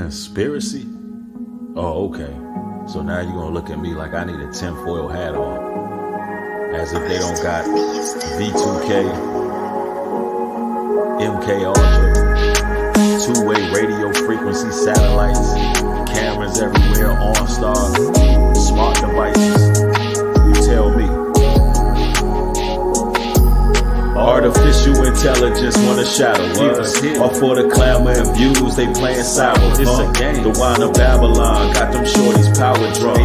conspiracy? Oh, okay. So now you're gonna look at me like I need a tinfoil hat on. As if they don't got V2K, MK Ultra, two-way radio frequency satellites, cameras everywhere, OnStar, smart devices. You tell me. Artificial intelligence wanna shadow us. All for the clamor and views, they playing cyber. It's a game. The wine of Babylon got them shorties power drunk.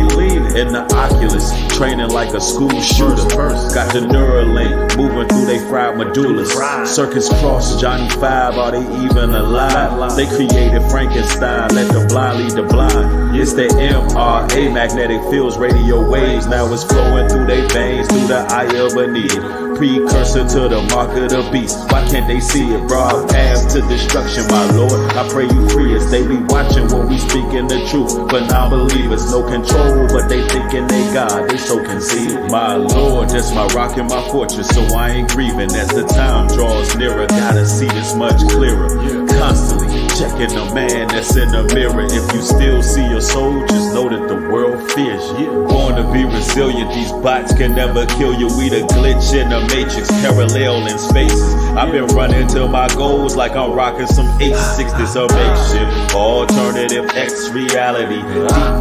In the Oculus, training like a school shooter. Got the Neuralink moving through they fried medullas. Circus Cross, Johnny Five, are they even alive? They created Frankenstein, let the blind lead the blind. It's the MRA, magnetic fields, radio waves. Now it's flowing through their veins, through the eye of a needle. Precursor to the mark of the beast. Why can't they see it? Broad path to destruction, my Lord. I pray you free us. They be watching when we speaking the truth. But non-believers, no control, but they thinking they God. They so conceited. My Lord, that's my rock and my fortress, so I ain't grieving. As the time draws nearer, gotta see this much clearer. Constantly checking the man that's in the mirror. If you still see your soul, just know that the world fears you. Born to be resilient, these bots can never kill you. We the glitch in the matrix, parallel in spaces. I've been running to my goals like I'm rocking some H6. This a makeshift alternative X reality.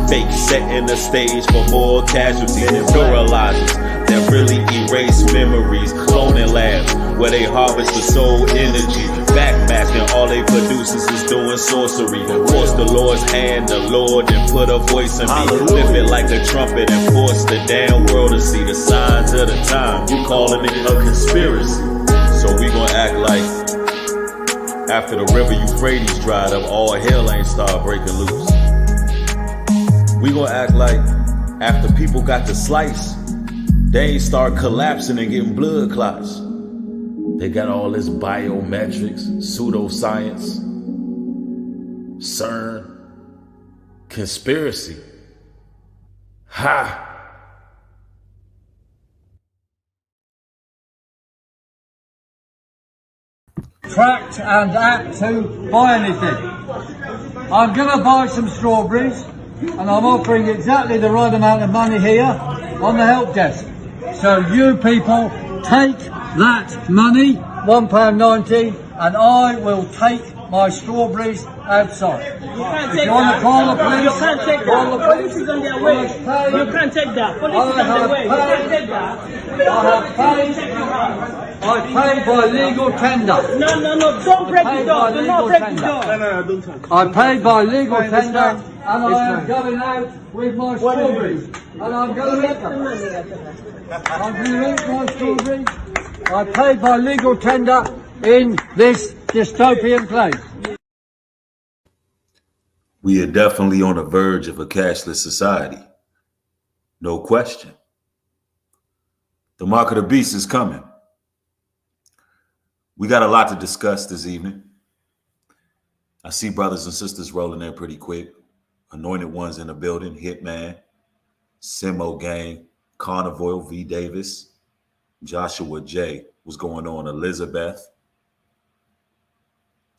Deep fake setting the stage for more casualties. Neuralizers that really erase memories. Cloning labs where they harvest the soul energy. Backmasking, all they produces is doing sorcery. Force the Lord's hand, the Lord, and put a voice in me. Lift it like a trumpet and force the damn world to see the signs of the time. You calling it a conspiracy. So we gonna act like after the river Euphrates dried up, all hell ain't start breaking loose. We gonna act like after people got the slice, they ain't start collapsing and getting blood clots. They got all this biometrics, pseudoscience, CERN, conspiracy. Ha! Tracked and apt to buy anything. I'm going to buy some strawberries and I'm offering exactly the right amount of money here on the help desk. So you people take that money, £1.90, and I will take my strawberries outside. If you want to call the police, you can't take call the that. police. Police is on their way. You can't take that. Police is on their way. You can't take that. I paid by legal tender. No, don't break the door. Do not break the door. No, don't touch. I paid by legal tender, and I am going out with my strawberries. And I'm going to eat them. I'm going to eat my strawberries. I paid by legal tender in this dystopian place. We are definitely on the verge of a cashless society. No question. The mark of the beast is coming. We got a lot to discuss this evening. I see brothers and sisters rolling in pretty quick. Anointed ones in the building. Hitman, Simo Gang, Carnival, V. Davis, Joshua J. What's going on? Elizabeth.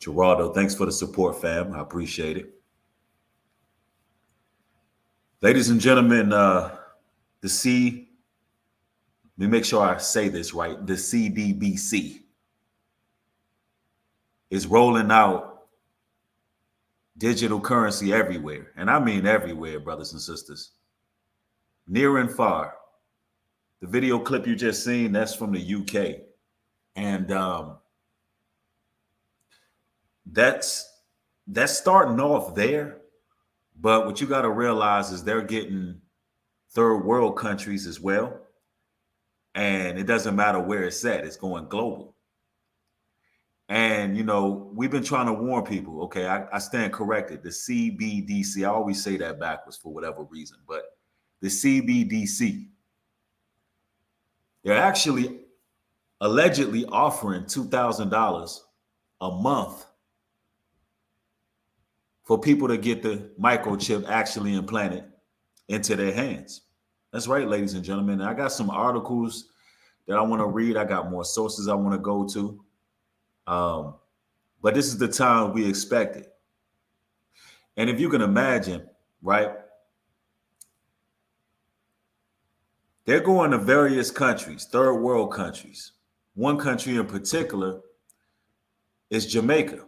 Geraldo, thanks for the support, fam. I appreciate it. Ladies and gentlemen, let me make sure I say this right. The CDBC is rolling out digital currency everywhere. And I mean everywhere, brothers and sisters. Near and far. The video clip you just seen, that's from the UK. And that's starting off there. But what you got to realize is they're getting third world countries as well. And it doesn't matter where it's at, it's going global. And, you know, we've been trying to warn people. Okay, I stand corrected. The CBDC, I always say that backwards for whatever reason, but the CBDC, they're actually allegedly offering $2,000 a month for people to get the microchip actually implanted into their hands. That's right, ladies and gentlemen. I got some articles that I want to read. I got more sources I want to go to. But this is the time we expected. And if you can imagine, right, they're going to various countries, third world countries. One country in particular is Jamaica.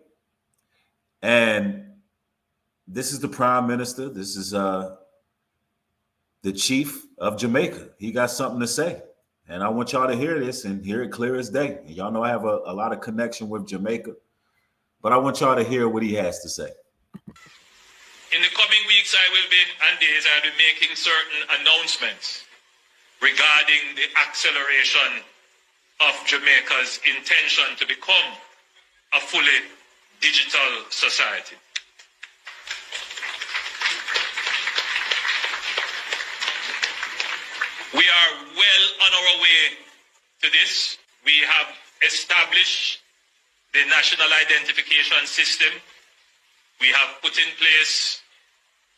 And this is the prime minister. This is the chief of Jamaica. He got something to say. And I want y'all to hear this and hear it clear as day. And y'all know I have a lot of connection with Jamaica. But I want y'all to hear what he has to say. In the coming weeks and days, I'll be making certain announcements regarding the acceleration of Jamaica's intention to become a fully digital society. We are well on our way to this. We have established the national identification system. We have put in place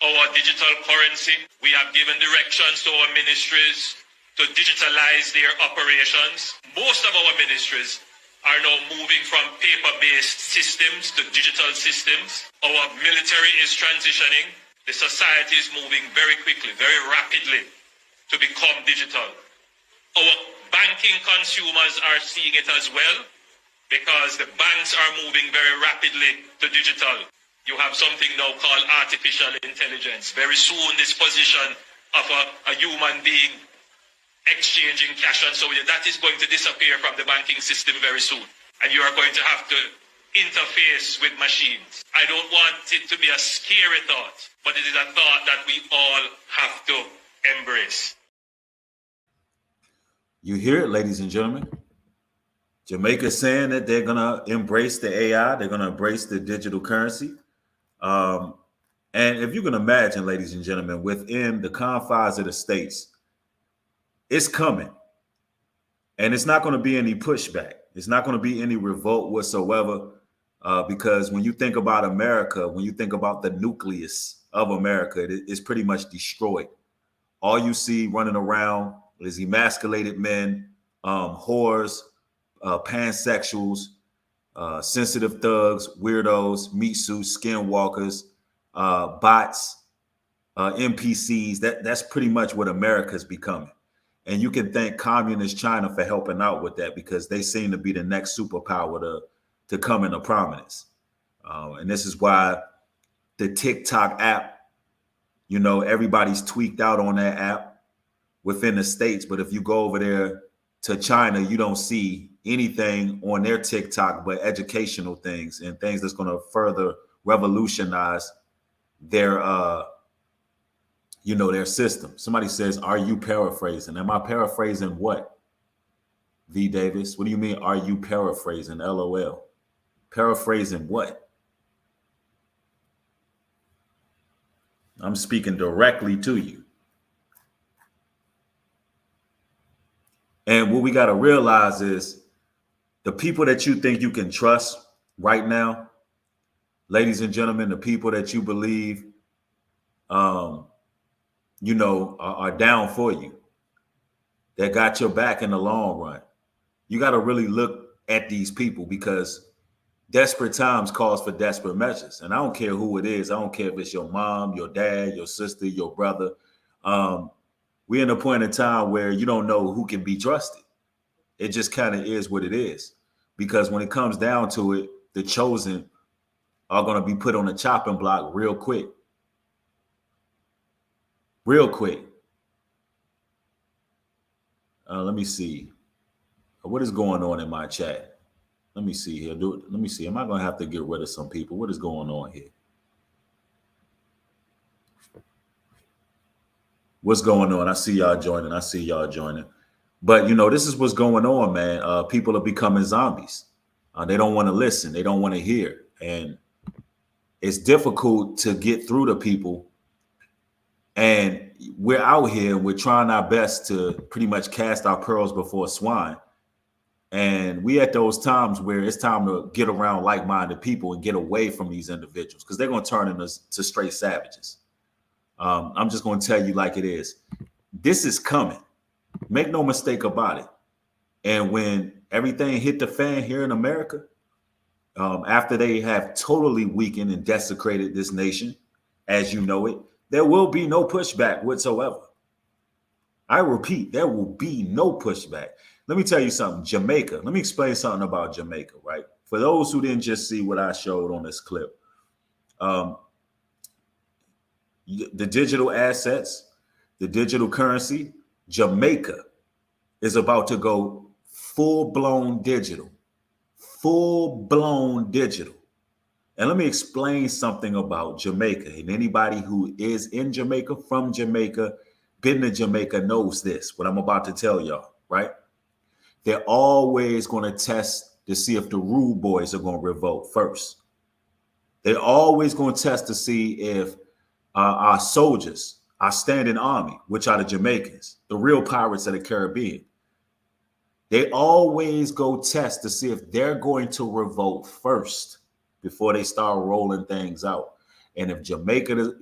our digital currency. We have given directions to our ministries to digitalize their operations. Most of our ministries are now moving from paper-based systems to digital systems. Our military is transitioning. The society is moving very quickly, very rapidly to become digital. Our banking consumers are seeing it as well because the banks are moving very rapidly to digital. You have something now called artificial intelligence. Very soon, this position of a human being exchanging cash and so on, that is going to disappear from the banking system very soon. And you are going to have to interface with machines. I don't want it to be a scary thought, but it is a thought that we all have to embrace. You hear it, ladies and gentlemen. Jamaica saying that they're going to embrace the AI. They're going to embrace the digital currency. And if you can imagine, ladies and gentlemen, within the confines of the states, it's coming. And it's not going to be any pushback. It's not going to be any revolt whatsoever. Because when you think about America, when you think about the nucleus of America, it's pretty much destroyed. All you see running around is emasculated men, whores, pansexuals, sensitive thugs, weirdos, meat suits, skinwalkers, bots, NPCs. That's pretty much what America's becoming. And you can thank communist China for helping out with that because they seem to be the next superpower to come into prominence. And this is why the TikTok app, you know, everybody's tweaked out on that app within the States. But if you go over there to China, you don't see anything on their TikTok but educational things and things that's going to further revolutionize their their system. Somebody says, are you paraphrasing? Am I paraphrasing what? V Davis, what do you mean, are you paraphrasing? LOL. Paraphrasing what? I'm speaking directly to you. And what we got to realize is the people that you think you can trust right now, ladies and gentlemen, the people that you believe, are down for you, that got your back in the long run. You got to really look at these people because desperate times calls for desperate measures. And I don't care who it is. I don't care if it's your mom, your dad, your sister, your brother. We're in a point in time where you don't know who can be trusted. It just kind of is what it is. Because when it comes down to it, the chosen are going to be put on the chopping block real quick. Real quick. Let me see. What is going on in my chat? Let me see here. Let me see. Am I going to have to get rid of some people? What is going on here? What's going on? I see y'all joining. But, this is what's going on, man. People are becoming zombies. They don't want to listen. They don't want to hear. And it's difficult to get through to people. And we're out here. We're trying our best to pretty much cast our pearls before swine. And we at those times where it's time to get around like-minded people and get away from these individuals because they're going to turn us to straight savages. I'm just going to tell you like it is. This is coming. Make no mistake about it. And when everything hit the fan here in America, after they have totally weakened and desecrated this nation, as you know it, there will be no pushback whatsoever. I repeat, there will be no pushback. Let me tell you something. Jamaica. Let me explain something about Jamaica, right? For those who didn't just see what I showed on this clip, the digital assets, the digital currency, Jamaica is about to go full-blown digital. Full-blown digital. And let me explain something about Jamaica. And anybody who is in Jamaica, from Jamaica, been to Jamaica knows this, what I'm about to tell y'all, right? They're always going to test to see if the rude boys are going to revolt first. They're always going to test to see if our soldiers, our standing army, which are the Jamaicans, the real pirates of the Caribbean, they always go test to see if they're going to revolt first before they start rolling things out. And if Jamaica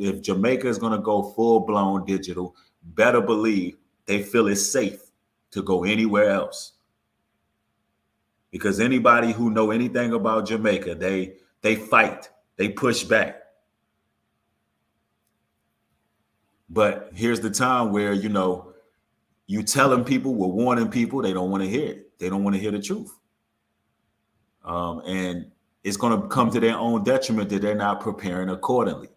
is going to go full-blown digital, better believe they feel it's safe to go anywhere else. Because anybody who know anything about Jamaica, they fight, they push back. But here's the time where, you know, you telling people, we're warning people, they don't want to hear it. They don't want to hear the truth. And it's going to come to their own detriment that they're not preparing accordingly.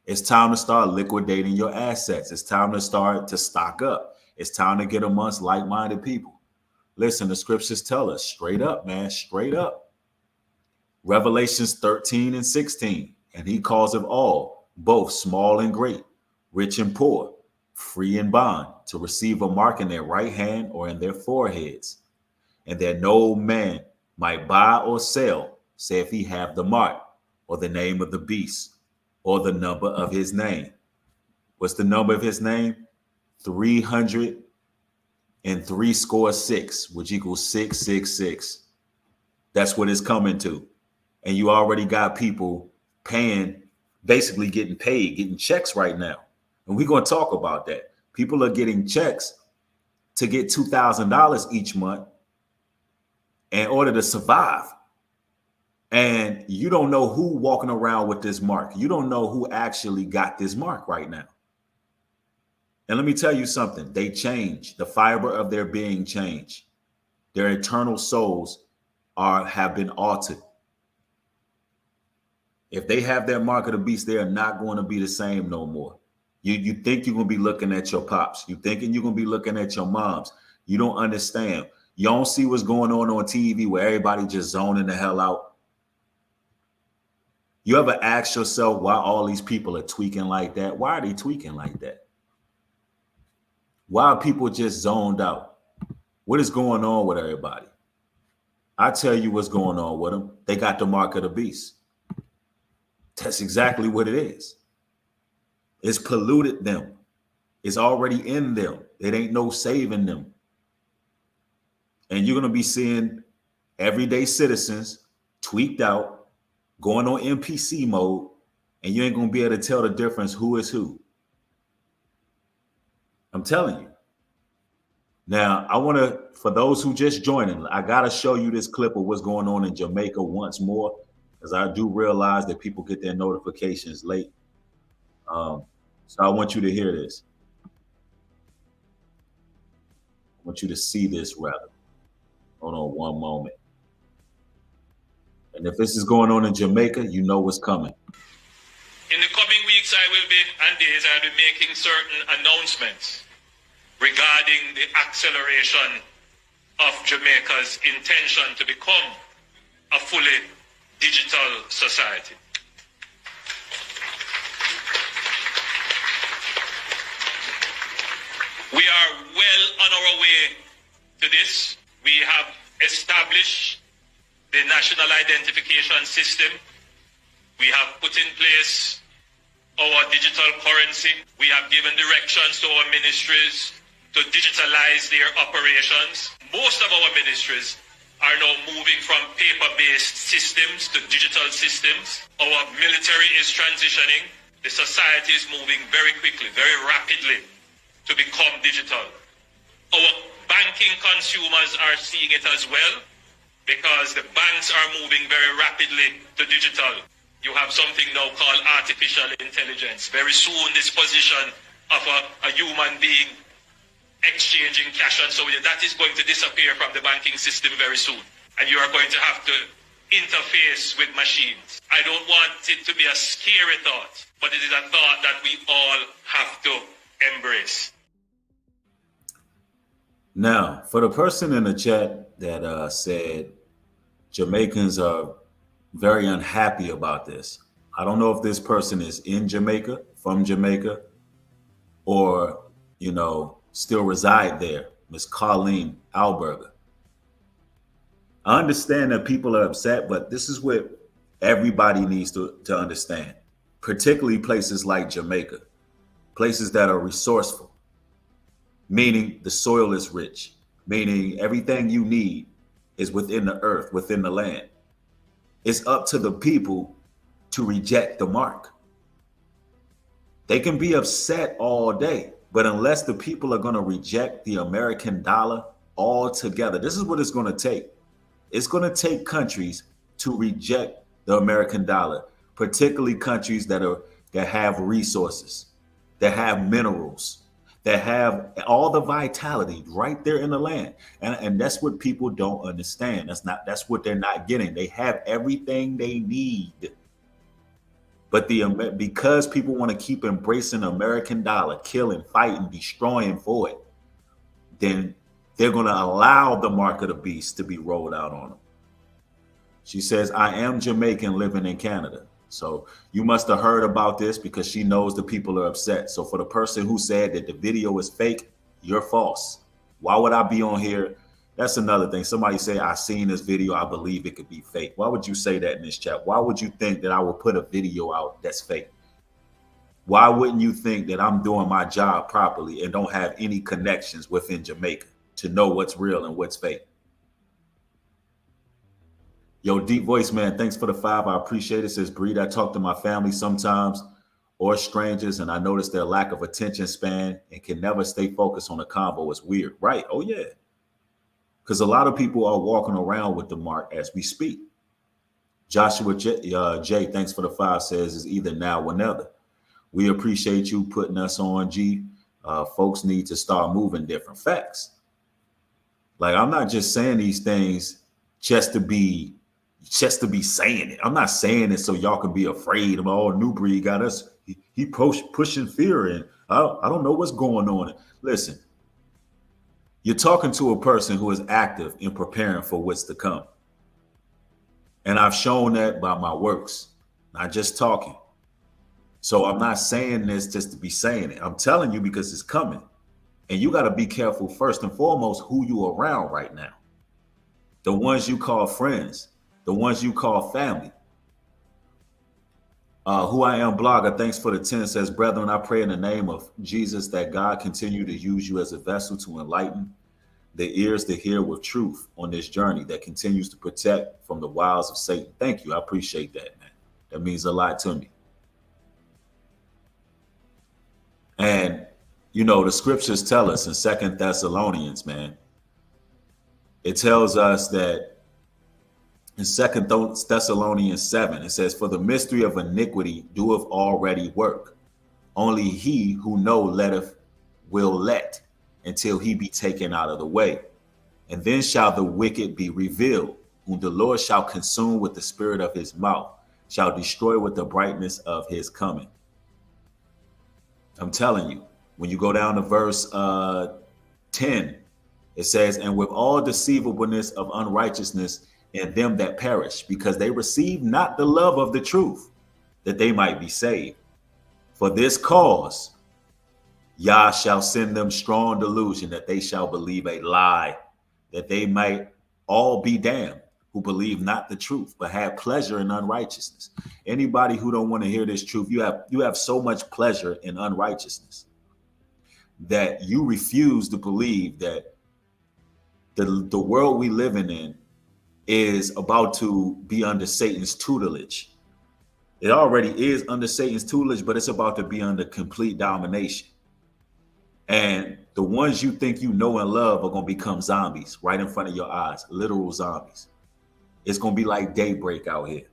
It's time to start liquidating your assets. It's time to start to stock up. It's time to get amongst like-minded people. Listen, the scriptures tell us straight up, man, straight up. Revelations 13 and 16. And he calls of all, both small and great, rich and poor, free and bond, to receive a mark in their right hand or in their foreheads, and that no man might buy or sell, say if he have the mark or the name of the beast or the number of his name. What's the number of his name? 366, which equals 666. That's what it's coming to. And you already got people paying, basically getting paid, getting checks right now. And we're going to talk about that. People are getting checks to get $2,000 each month in order to survive. And you don't know who walking around with this mark. You don't know who actually got this mark right now. And let me tell you something. They change. The fiber of their being changed. Their eternal souls have been altered. If they have their mark of the beast, they are not going to be the same no more. You think you're going to be looking at your pops. You thinking you're going to be looking at your moms. You don't understand. You don't see what's going on TV where everybody just zoning the hell out. You ever ask yourself why all these people are tweaking like that? Why are they tweaking like that? Why are people just zoned out? What is going on with everybody? I tell you what's going on with them. They got the mark of the beast. That's exactly what it is. It's polluted them. It's already in them. It ain't no saving them. And you're going to be seeing everyday citizens tweaked out, going on NPC mode, and you ain't going to be able to tell the difference who is who. I'm telling you. Now, I want to, for those who just joining, I got to show you this clip of what's going on in Jamaica once more, because I do realize that people get their notifications late. So I want you to hear this. I want you to see this, rather. Hold on one moment. And if this is going on in Jamaica, you know what's coming. In the coming weeks, and days, I'll be making certain announcements regarding the acceleration of Jamaica's intention to become a fully digital society. We are well on our way to this. We have established the national identification system. We have put in place our digital currency. We have given directions to our ministries to digitalize their operations. Most of our ministries are now moving from paper-based systems to digital systems. Our military is transitioning. The society is moving very quickly, very rapidly to become digital. Our banking consumers are seeing it as well, because the banks are moving very rapidly to digital. You have something now called artificial intelligence. Very soon, this position of a human being exchanging cash and so on, that is going to disappear from the banking system very soon. And you are going to have to interface with machines. I don't want it to be a scary thought, but it is a thought that we all have to embrace. Now, for the person in the chat that said Jamaicans are very unhappy about this, I don't know if this person is in Jamaica, from Jamaica, or, you know, still reside there, Miss Colleen Alberger. I understand that people are upset, but this is what everybody needs to understand, particularly places like Jamaica, places that are resourceful, meaning the soil is rich, meaning everything you need is within the earth, within the land. It's up to the people to reject the mark. They can be upset all day, but unless the people are going to reject the American dollar altogether, this is what it's going to take. It's going to take countries to reject the American dollar, particularly countries that have resources, that have minerals, that have all the vitality right there in the land. And that's what people don't understand. That's what they're not getting. They have everything they need. But because people want to keep embracing the American dollar, killing, fighting, destroying for it, then they're going to allow the mark of the beast to be rolled out on them. She says, I am Jamaican living in Canada. So you must have heard about this because she knows the people are upset. So for the person who said that the video is fake, you're false. Why would I be on here? That's another thing. Somebody say, I seen this video, I believe it could be fake. Why would you say that in this chat? Why would you think that I will put a video out that's fake? Why wouldn't you think that I'm doing my job properly and don't have any connections within Jamaica to know what's real and what's fake? Yo, Deep Voice Man, thanks for the 5. I appreciate it. Says, Breed, I talk to my family sometimes or strangers, and I notice their lack of attention span and can never stay focused on a convo. It's weird. Right. Oh, yeah. Because a lot of people are walking around with the mark as we speak. Joshua J, thanks for the 5, says, is either now or never. We appreciate you putting us on, G. Folks need to start moving different facts. Like, I'm not just saying these things just to be saying it. I'm not saying it so y'all can be afraid of, oh, New Breed got us. He pushing fear in. I don't know what's going on. Listen, you're talking to a person who is active in preparing for what's to come. And I've shown that by my works, not just talking. So I'm not saying this just to be saying it. I'm telling you because it's coming. And you got to be careful first and foremost who you around right now. The ones you call friends, the ones you call family. Who I am blogger, thanks for the 10, says, brethren, I pray in the name of Jesus that God continue to use you as a vessel to enlighten the ears to hear with truth on this journey that continues to protect from the wiles of Satan. Thank you. I appreciate that, man. That means a lot to me. And, you know, the scriptures tell us in 2 Thessalonians, man, it tells us that in 2 Thessalonians 7, it says, for the mystery of iniquity doeth already work. Only he who know letteth will let until he be taken out of the way. And then shall the wicked be revealed, whom the Lord shall consume with the spirit of his mouth, shall destroy with the brightness of his coming. I'm telling you, when you go down to verse 10, it says, and with all deceivableness of unrighteousness in them that perish, because they receive not the love of the truth, that they might be saved. For this cause, Yah shall send them strong delusion, that they shall believe a lie, that they might all be damned, who believe not the truth, but have pleasure in unrighteousness. Anybody who don't want to hear this truth, you have so much pleasure in unrighteousness that you refuse to believe that the world we living in is about to be under Satan's tutelage. It already is under Satan's tutelage, but it's about to be under complete domination. And the ones you think you know and love are going to become zombies right in front of your eyes, literal zombies. It's going to be like daybreak out here.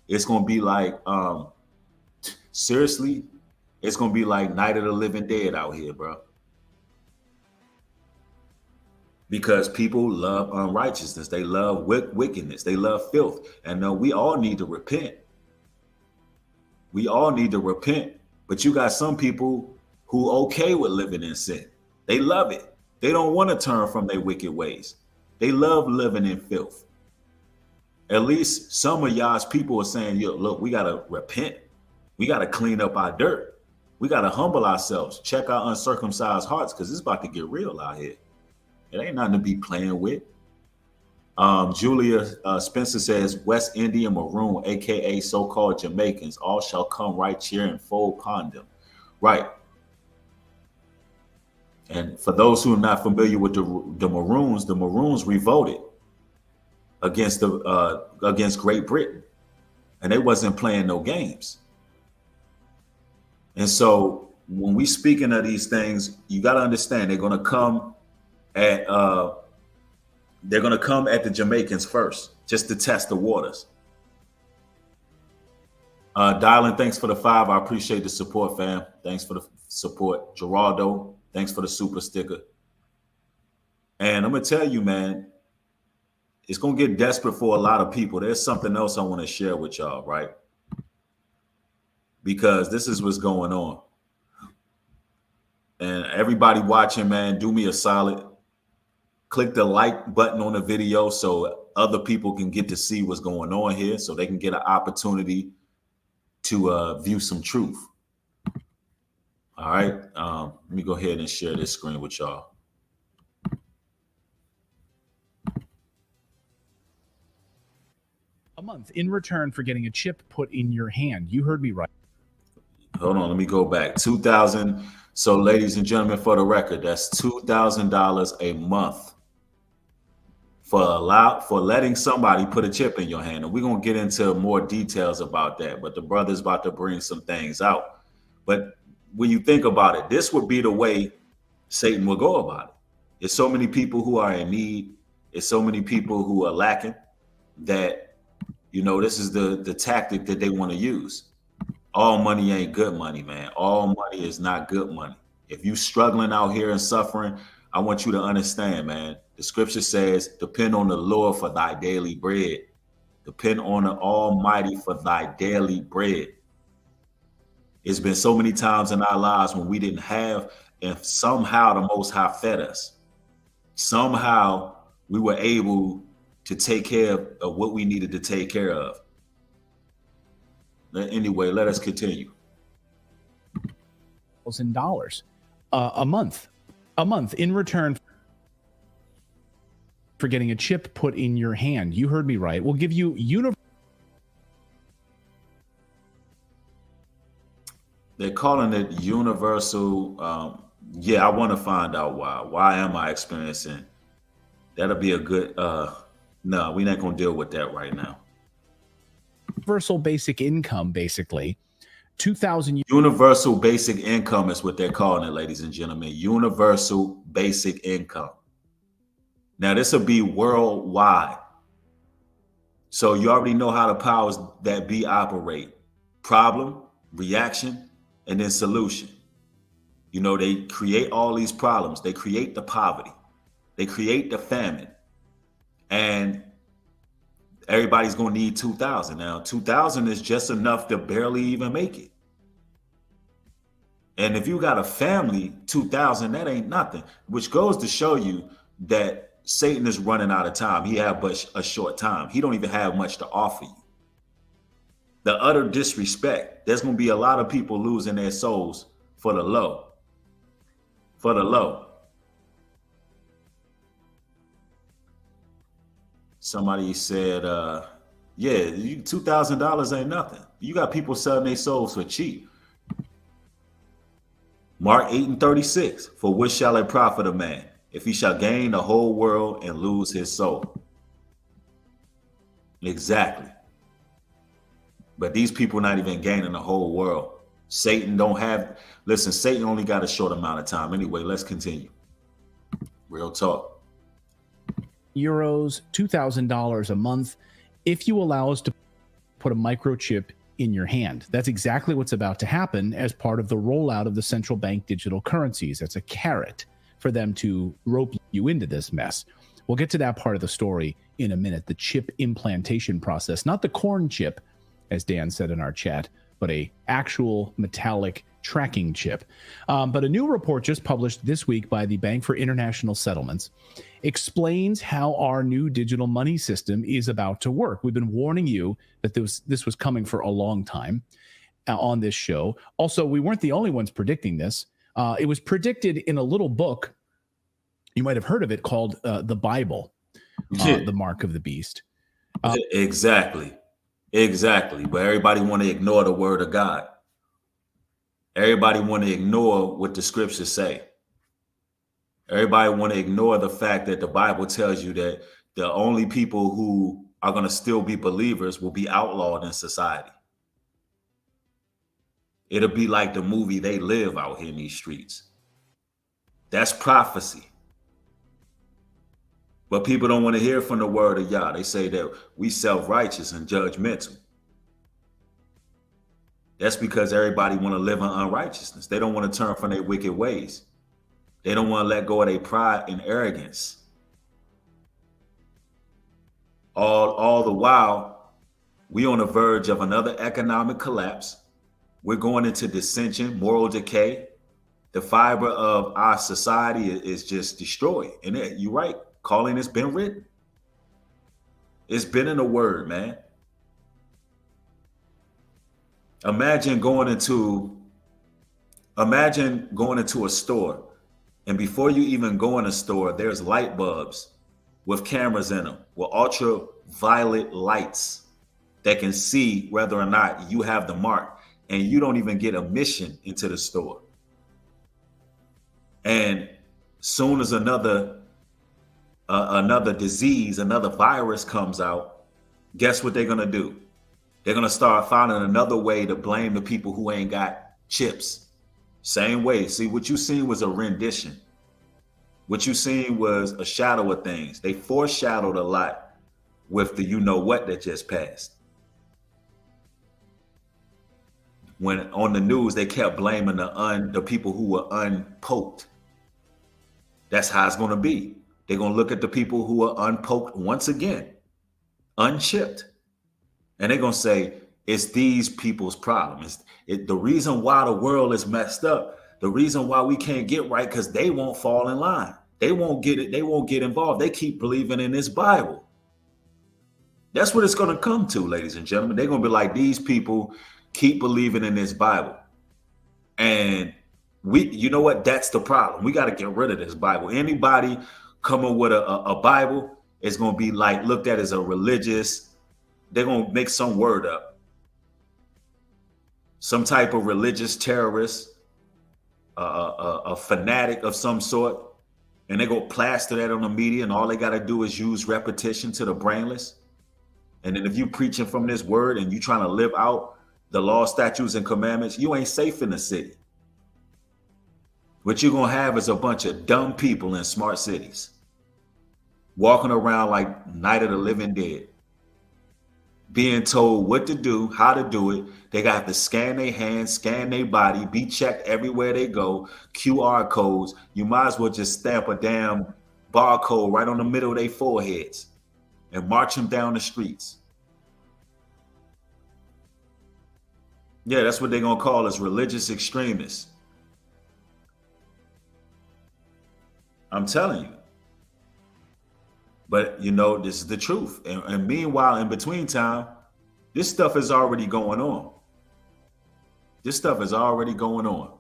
it's gonna be like seriously, it's gonna be like Night of the Living Dead out here, bro. Because people love unrighteousness, they love wickedness, they love filth, and we all need to repent. We all need to repent, but you got some people who okay with living in sin. They love it. They don't want to turn from their wicked ways. They love living in filth. At least some of y'all's people are saying, yo, look, we got to repent. We got to clean up our dirt. We got to humble ourselves, check our uncircumcised hearts, because it's about to get real out here. It ain't nothing to be playing with. Julia Spencer says, West Indian Maroon, aka so-called Jamaicans, all shall come right here in full condom. Right. And for those who are not familiar with the Maroons revolted against Great Britain, and they wasn't playing no games. And so when we speaking of these things, you got to understand they're going to come at the Jamaicans first, just to test the waters. Dylan, thanks for the 5. I appreciate the support, fam. Thanks for the support. Geraldo, thanks for the super sticker. And I'm gonna tell you, man, it's gonna get desperate for a lot of people. There's something else I want to share with y'all, right? Because this is what's going on. And everybody watching, man, do me a solid. Click the like button on the video so other people can get to see what's going on here, so they can get an opportunity to view some truth. All right. Let me go ahead and share this screen with y'all. A month in return for getting a chip put in your hand. You heard me right. Hold on. Let me go back. $2,000. So, ladies and gentlemen, for the record, that's $2,000 a month for letting somebody put a chip in your hand. And we're going to get into more details about that. But the brother's about to bring some things out. But when you think about it, this would be the way Satan will go about it. There's so many people who are in need. There's so many people who are lacking that, this is the tactic that they want to use. All money ain't good money, man. All money is not good money. If you struggling out here and suffering, I want you to understand, man. The scripture says, depend on the Lord for thy daily bread. Depend on the Almighty for thy daily bread. It's been so many times in our lives when we didn't have, and somehow the Most High fed us. Somehow we were able to take care of what we needed to take care of. Anyway, let us continue. $1,000 a month in return for getting a chip put in your hand. You heard me right. We'll give you They're calling it universal. Yeah, I want to find out why. Why am I experiencing? That'll be a good. No, we're not going to deal with that right now. Universal basic income, basically. 2,000. Universal basic income is what they're calling it, ladies and gentlemen. Universal basic income. Now, this will be worldwide. So you already know how the powers that be operate. Problem, reaction, and then solution. They create all these problems. They create the poverty. They create the famine. And everybody's going to need 2,000. Now, 2,000 is just enough to barely even make it. And if you got a family, 2,000, that ain't nothing, which goes to show you that Satan is running out of time. He have but a short time. He don't even have much to offer you. The utter disrespect. There's going to be a lot of people losing their souls for the low. For the low. Somebody said, yeah, $2,000 ain't nothing. You got people selling their souls for cheap. Mark 8:36, for what shall it profit a man if he shall gain the whole world and lose his soul? Exactly. But these people not even gaining the whole world. Satan only got a short amount of time. Anyway, let's continue. Real talk. Euros, $2,000 a month. If you allow us to put a microchip in your hand. That's exactly what's about to happen as part of the rollout of the central bank digital currencies. That's a carrot for them to rope you into this mess. We'll get to that part of the story in a minute, the chip implantation process, not the corn chip, as Dan said in our chat, but a actual metallic tracking chip. But a new report just published this week by the Bank for International Settlements explains how our new digital money system is about to work. We've been warning you that this was coming for a long time on this show. Also, we weren't the only ones predicting this. It was predicted in a little book. You might have heard of it, called The Bible, The Mark of the Beast. Exactly. But everybody want to ignore the word of God. Everybody want to ignore what the scriptures say. Everybody want to ignore the fact that the Bible tells you that the only people who are going to still be believers will be outlawed in society. It'll be like the movie They Live out here in these streets. That's prophecy. But people don't want to hear from the word of Yah. They say that we self-righteous and judgmental. That's because everybody want to live in unrighteousness. They don't want to turn from their wicked ways. They don't want to let go of their pride and arrogance. All the while, we on the verge of another economic collapse. We're going into dissension, moral decay. The fiber of our society is just destroyed. And you're right. Calling has been written. It's been in the word, man. Imagine going into a store, and before you even go in a store, there's light bulbs with cameras in them, with ultraviolet lights that can see whether or not you have the mark, and you don't even get admission into the store. And soon as another disease, another virus comes out, guess what they're going to do? They're going to start finding another way to blame the people who ain't got chips. Same way. See, what you seen was a rendition. What you seen was a shadow of things. They foreshadowed a lot with the you know what that just passed. When on the news, they kept blaming the people who were unpoked. That's how it's going to be. They're going to look at the people who are unpoked once again, unchipped. And they're going to say, it's these people's problem. The reason why the world is messed up, the reason why we can't get right, because they won't fall in line. They won't get it. They won't get involved. They keep believing in this Bible. That's what it's going to come to, ladies and gentlemen. They're going to be like, these people keep believing in this Bible. And you know what? That's the problem. We got to get rid of this Bible. Anybody coming with a Bible is going to be like looked at as a religious. They're going to make some word up. Some type of religious terrorist, a fanatic of some sort. And they go plaster that on the media, and all they got to do is use repetition to the brainless. And then if you preaching from this word and you trying to live out the law, statutes, and commandments, you ain't safe in the city. What you're going to have is a bunch of dumb people in smart cities walking around like Night of the Living Dead, being told what to do, how to do it. They got to scan their hands, scan their body, be checked everywhere they go, QR codes. You might as well just stamp a damn barcode right on the middle of their foreheads and march them down the streets. Yeah, that's what they're going to call us, religious extremists. I'm telling you. But, you know, this is the truth. And meanwhile, in between time, this stuff is already going on. This stuff is already going on.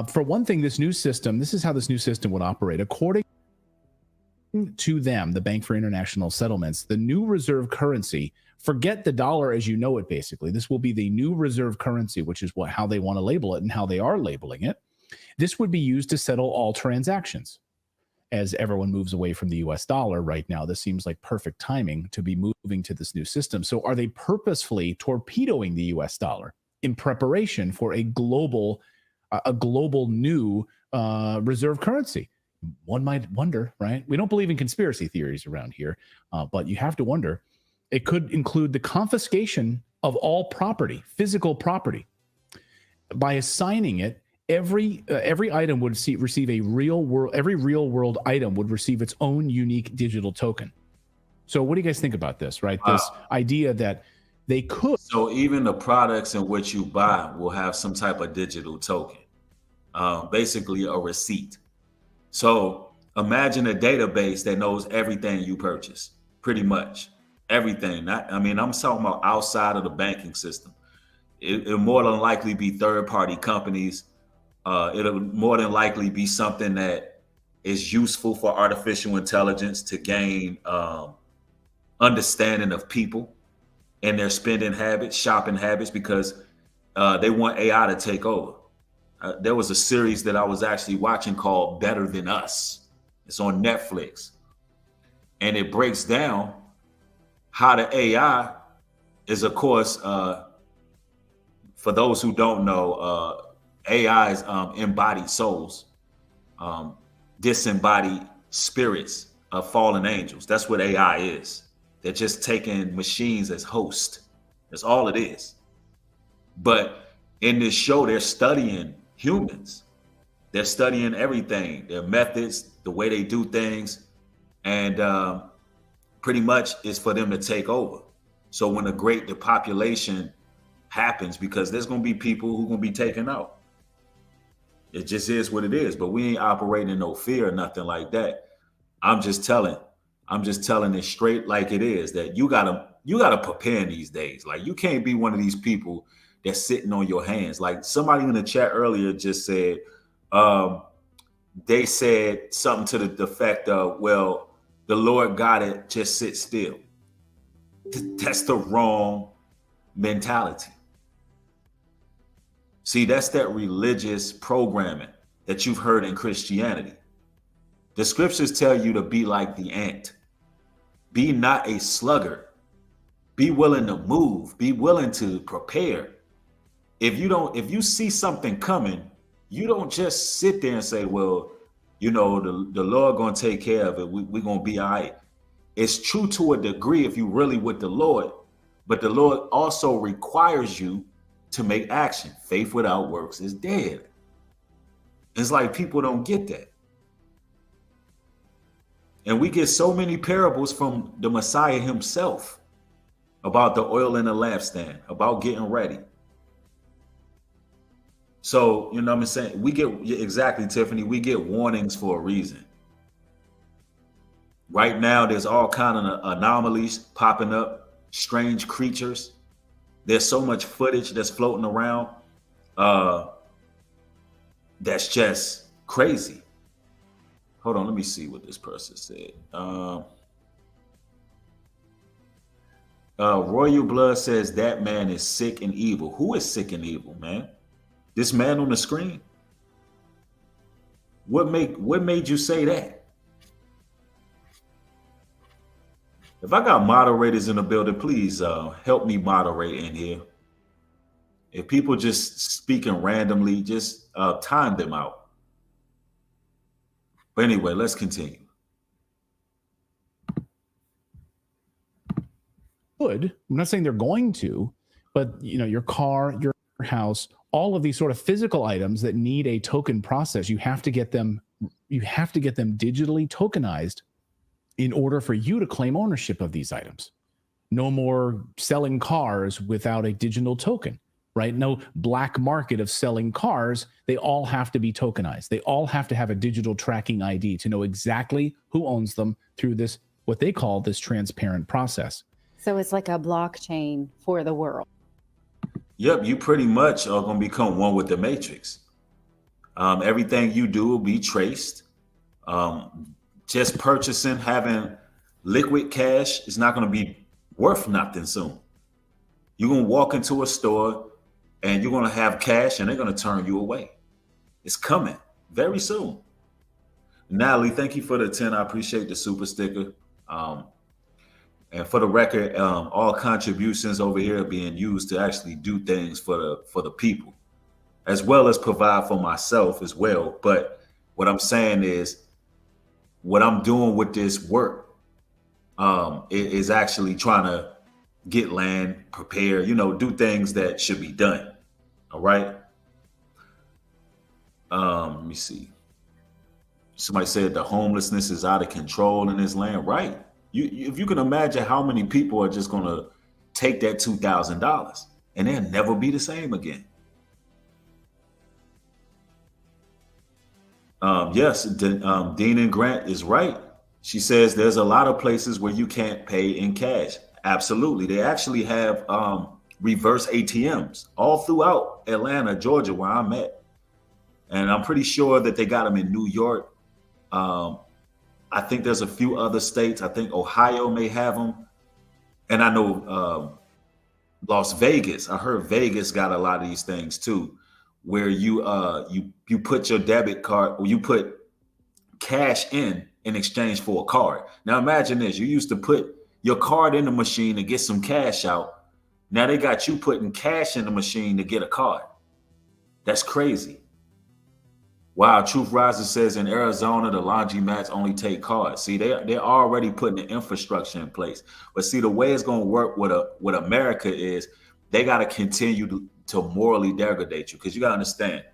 For one thing, this new system, this is how this new system would operate. According to them, the Bank for International Settlements, the new reserve currency, forget the dollar as you know it, basically. This will be the new reserve currency, which is how they want to label it and how they are labeling it. This would be used to settle all transactions. As everyone moves away from the US dollar right now, this seems like perfect timing to be moving to this new system. So are they purposefully torpedoing the US dollar in preparation for a global a global new reserve currency. One might wonder, right? We don't believe in conspiracy theories around here, but you have to wonder. It could include the confiscation of all property, physical property. By assigning it, every item would receive a real world. Every real world item would receive its own unique digital token. So, what do you guys think about this? Right, this idea that they could. So even the products in which you buy will have some type of digital token, basically a receipt. So imagine a database that knows everything you purchase, pretty much everything. I'm talking about outside of the banking system. It'll more than likely be third-party companies. It'll more than likely be something that is useful for artificial intelligence to gain understanding of people and their spending habits, shopping habits, because they want AI to take over. There was a series that I was actually watching called Better Than Us. It's on Netflix. And it breaks down how the AI is, of course, for those who don't know, AI is embodied souls, disembodied spirits of fallen angels. That's what AI is. They're just taking machines as hosts. That's all it is. But in this show, they're studying humans. They're studying everything, their methods, the way they do things. And pretty much it's for them to take over. So when a great depopulation happens, because there's going to be people who are going to be taken out. It just is what it is. But we ain't operating in no fear or nothing like that. I'm just telling it straight like it is, that you gotta prepare in these days. Like, you can't be one of these people that's sitting on your hands. Like somebody in the chat earlier just said, they said something to the effect of, well, the Lord got it, just sit still. That's the wrong mentality. See, that's that religious programming that you've heard in Christianity. The scriptures tell you to be like the ant. Be not a sluggard. Be willing to move. Be willing to prepare. If you see something coming, you don't just sit there and say, well, the Lord gonna take care of it. We're gonna be all right. It's true to a degree if you really with the Lord, but the Lord also requires you to make action. Faith without works is dead. It's like people don't get that. And we get so many parables from the Messiah himself about the oil in the lampstand, about getting ready. So, you know what I'm saying? We get, exactly, Tiffany, we get warnings for a reason. Right now, there's all kind of anomalies popping up, strange creatures. There's so much footage that's floating around that's just crazy. Hold on, let me see what this person said. Royal Blood says that man is sick and evil. Who is sick and evil, man? This man on the screen? What made you say that? If I got moderators in the building, please help me moderate in here. If people just speaking randomly, just time them out. But anyway, let's continue. I'm not saying they're going to, but your car, your house, all of these sort of physical items that need a token process, you have to get them digitally tokenized in order for you to claim ownership of these items. No more selling cars without a digital token, right? No black market of selling cars. They all have to be tokenized. They all have to have a digital tracking ID to know exactly who owns them through this, what they call this transparent process. So it's like a blockchain for the world. Yep, you pretty much are going to become one with the matrix. Everything you do will be traced. Just purchasing, having liquid cash is not going to be worth nothing soon. You're going to walk into a store and you're going to have cash and they're going to turn you away. It's coming very soon. Natalie, thank you for the 10. I appreciate the super sticker. And for the record, all contributions over here are being used to actually do things for the people. as well as provide for myself as well. But what I'm saying is, what I'm doing with this work is actually trying to get land, prepare, do things that should be done. All right. Let me see. Somebody said the homelessness is out of control in this land. Right. If you can imagine how many people are just going to take that $2,000 and they'll never be the same again. Yes, Dean and Grant is right. She says there's a lot of places where you can't pay in cash. Absolutely. They actually have reverse ATMs all throughout Atlanta, Georgia, where I'm at. And I'm pretty sure that they got them in New York. I think there's a few other states. I think Ohio may have them. And I know Las Vegas. I heard Vegas got a lot of these things too, where you put your debit card, or you put cash in exchange for a card. Now imagine this: you used to put your card in the machine to get some cash out. Now they got you putting cash in the machine to get a card. That's crazy. Wow, Truth Rises says in Arizona, the laundromats only take cards. See, they're already putting the infrastructure in place. But see, the way it's going to work with America is they got to continue to morally degrade you. Because you got to understand,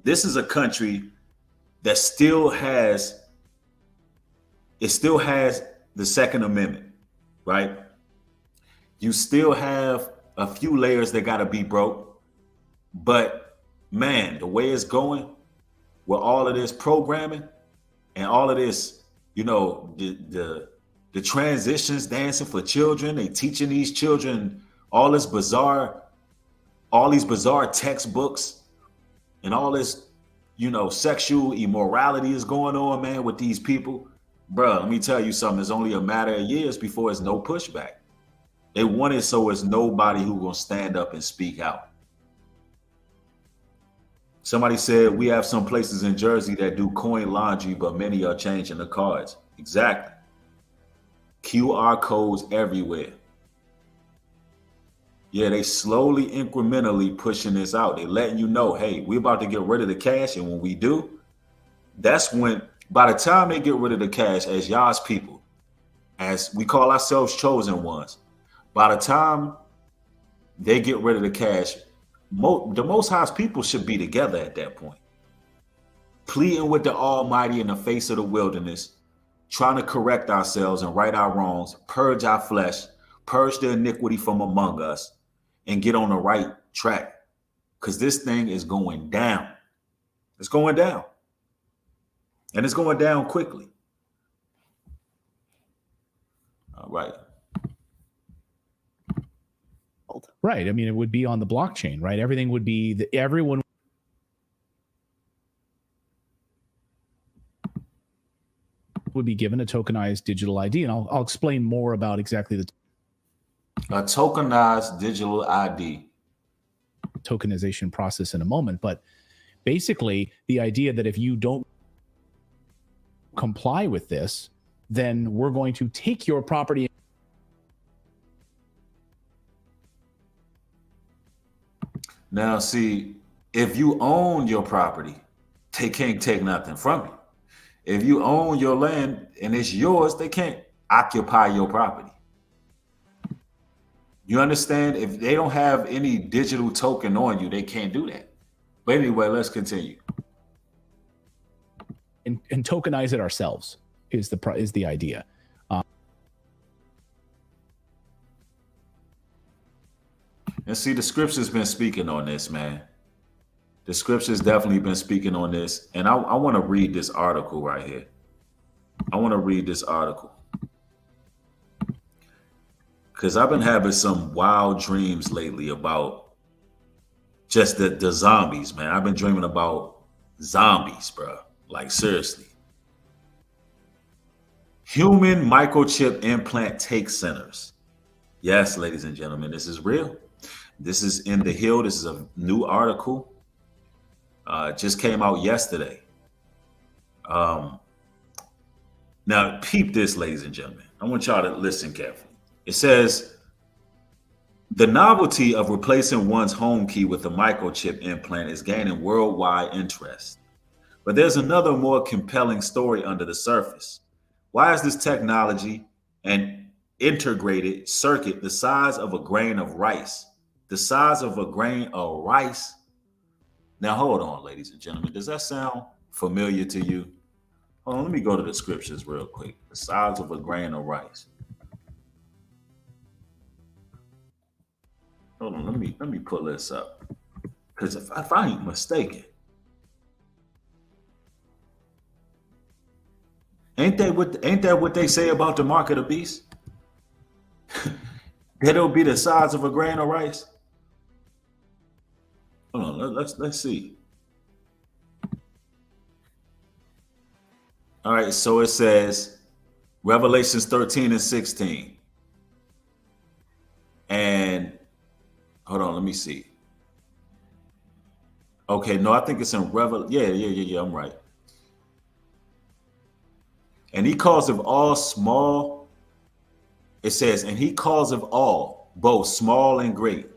this is a country that still has the Second Amendment, right? You still have a few layers that got to be broke. But man, the way it's going, with all of this programming and all of this, the transitions dancing for children, they teaching these children all these bizarre textbooks and all this, sexual immorality is going on, man, with these people. Bro, let me tell you something. It's only a matter of years before it's no pushback. They want it so it's nobody who gonna stand up and speak out. Somebody said we have some places in Jersey that do coin laundry, but many are changing the cards. Exactly. QR codes everywhere. Yeah, they slowly, incrementally pushing this out. They letting you know, hey, we're about to get rid of the cash. And when we do, that's when, by the time they get rid of the cash, as y'all's people, as we call ourselves chosen ones, by the time they get rid of the cash, the Most High's people should be together at that point, pleading with the Almighty in the face of the wilderness, trying to correct ourselves and right our wrongs, purge our flesh, purge the iniquity from among us, and get on the right track. Because this thing is going down. It's going down. And it's going down quickly. All right. Right. I mean, it would be on the blockchain, right? Everything would be everyone would be given a tokenized digital ID. And I'll explain more about exactly a tokenized digital ID tokenization process in a moment. But basically, the idea that if you don't comply with this, then we're going to take your property. Now, see, if you own your property, they can't take nothing from you. If you own your land and it's yours, they can't occupy your property. You understand? If they don't have any digital token on you, they can't do that. But anyway, let's continue. And tokenize it ourselves is the idea. And see, the scripture's been speaking on this, man. The scripture's definitely been speaking on this. And I want to read this article right here. I want to read this article. Because I've been having some wild dreams lately about just the zombies, man. I've been dreaming about zombies, bro. Like, seriously. Human microchip implant take centers. Yes, ladies and gentlemen, this is real. This is in The Hill. This is a new article. Just came out yesterday. Now, peep this, ladies and gentlemen. I want y'all to listen carefully. It says, The novelty of replacing one's home key with a microchip implant is gaining worldwide interest. But there's another more compelling story under the surface. Why is this technology an integrated circuit the size of a grain of rice? The size of a grain of rice? Now, hold on, ladies and gentlemen. Does that sound familiar to you? Hold on, let me go to the scriptures real quick. The size of a grain of rice. Hold on, let me pull this up. Because if I ain't mistaken, ain't that what they say about the mark of the beast? That it'll be the size of a grain of rice. Hold on, let's see. All right, so it says Revelations 13 and 16. And hold on, let me see. Okay, no, I think it's in Yeah, I'm right. And he calls of all small, it says, and he calls of all, both small and great,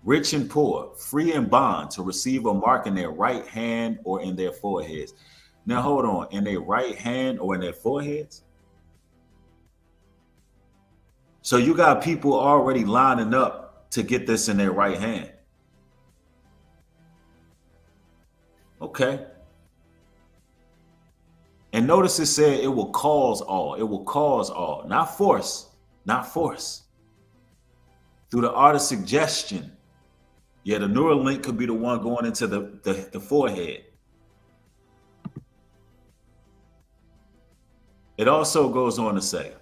rich and poor, free and bond, to receive a mark in their right hand or in their foreheads. Now, hold on, in their right hand or in their foreheads? So you got people already lining up to get this in their right hand. Okay. And notice it said it will cause all. It will cause all, not force, not force. Through the art of suggestion. Yeah, the neural link could be the one going into the forehead. It also goes on to say,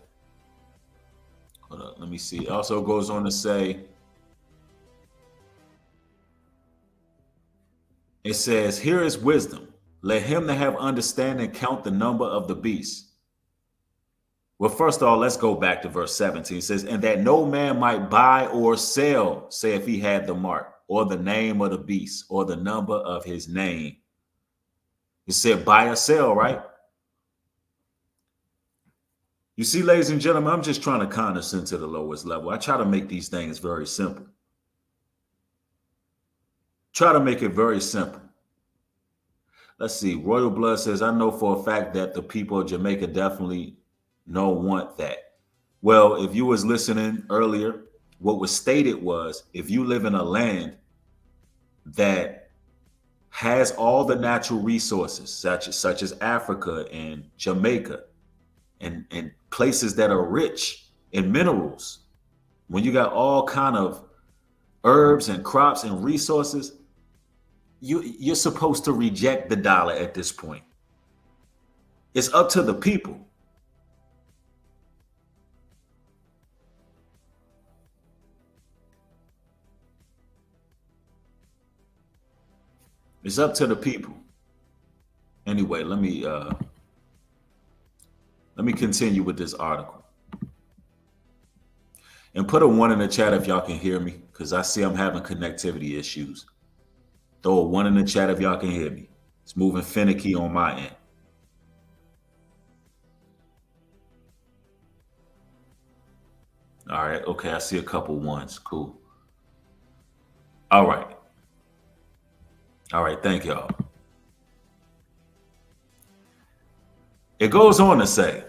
hold on, let me see. It also goes on to say, it says, here is wisdom. Let him that have understanding count the number of the beast. Well, first of all, let's go back to verse 17. It says, and that no man might buy or sell, say if he had the mark, or the name of the beast, or the number of his name. It said buy or sell, right? You see, ladies and gentlemen, I'm just trying to condescend to the lowest level. I try to make these things very simple. Try to make it very simple. Let's see. Royal Blood says, I know for a fact that the people of Jamaica definitely don't want that. Well, if you was listening earlier, what was stated was, if you live in a land that has all the natural resources, such as Africa and Jamaica, and places that are rich in minerals, when you got all kind of herbs and crops and resources, you're supposed to reject the dollar at this point. It's up to the people. It's up to the people. Anyway, let me continue with this article. And put a 1 in the chat if y'all can hear me, because I see I'm having connectivity issues. Throw a 1 in the chat if y'all can hear me. It's moving finicky on my end. All right. Okay. I see a couple ones. Cool. All right. All right. Thank y'all. It goes on to say,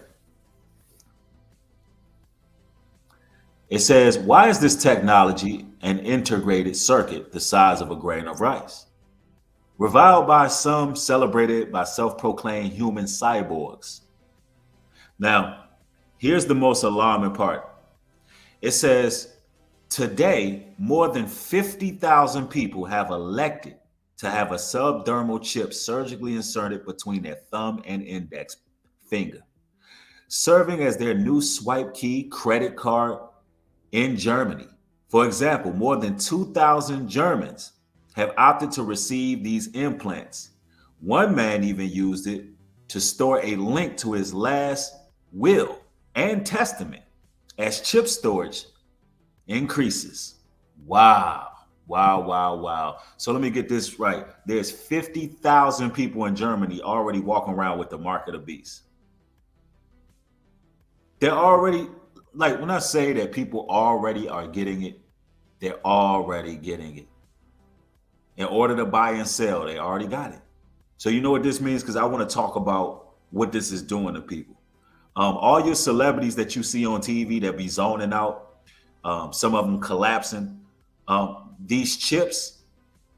it says, why is this technology an integrated circuit the size of a grain of rice? Reviled by some, celebrated by self-proclaimed human cyborgs. Now, here's the most alarming part. It says, today, more than 50,000 people have elected to have a subdermal chip surgically inserted between their thumb and index finger, serving as their new swipe key credit card in Germany. For example, more than 2,000 Germans have opted to receive these implants. One man even used it to store a link to his last will and testament as chip storage increases. Wow. So let me get this right. There's 50,000 people in Germany already walking around with the mark of the beast. They're already, like, when I say that people already are getting it, They're already getting it. In order to buy and sell, they already got it. So you know what this means? Because I want to talk about what this is doing to people. All your celebrities that you see on TV that be zoning out, some of them collapsing. These chips,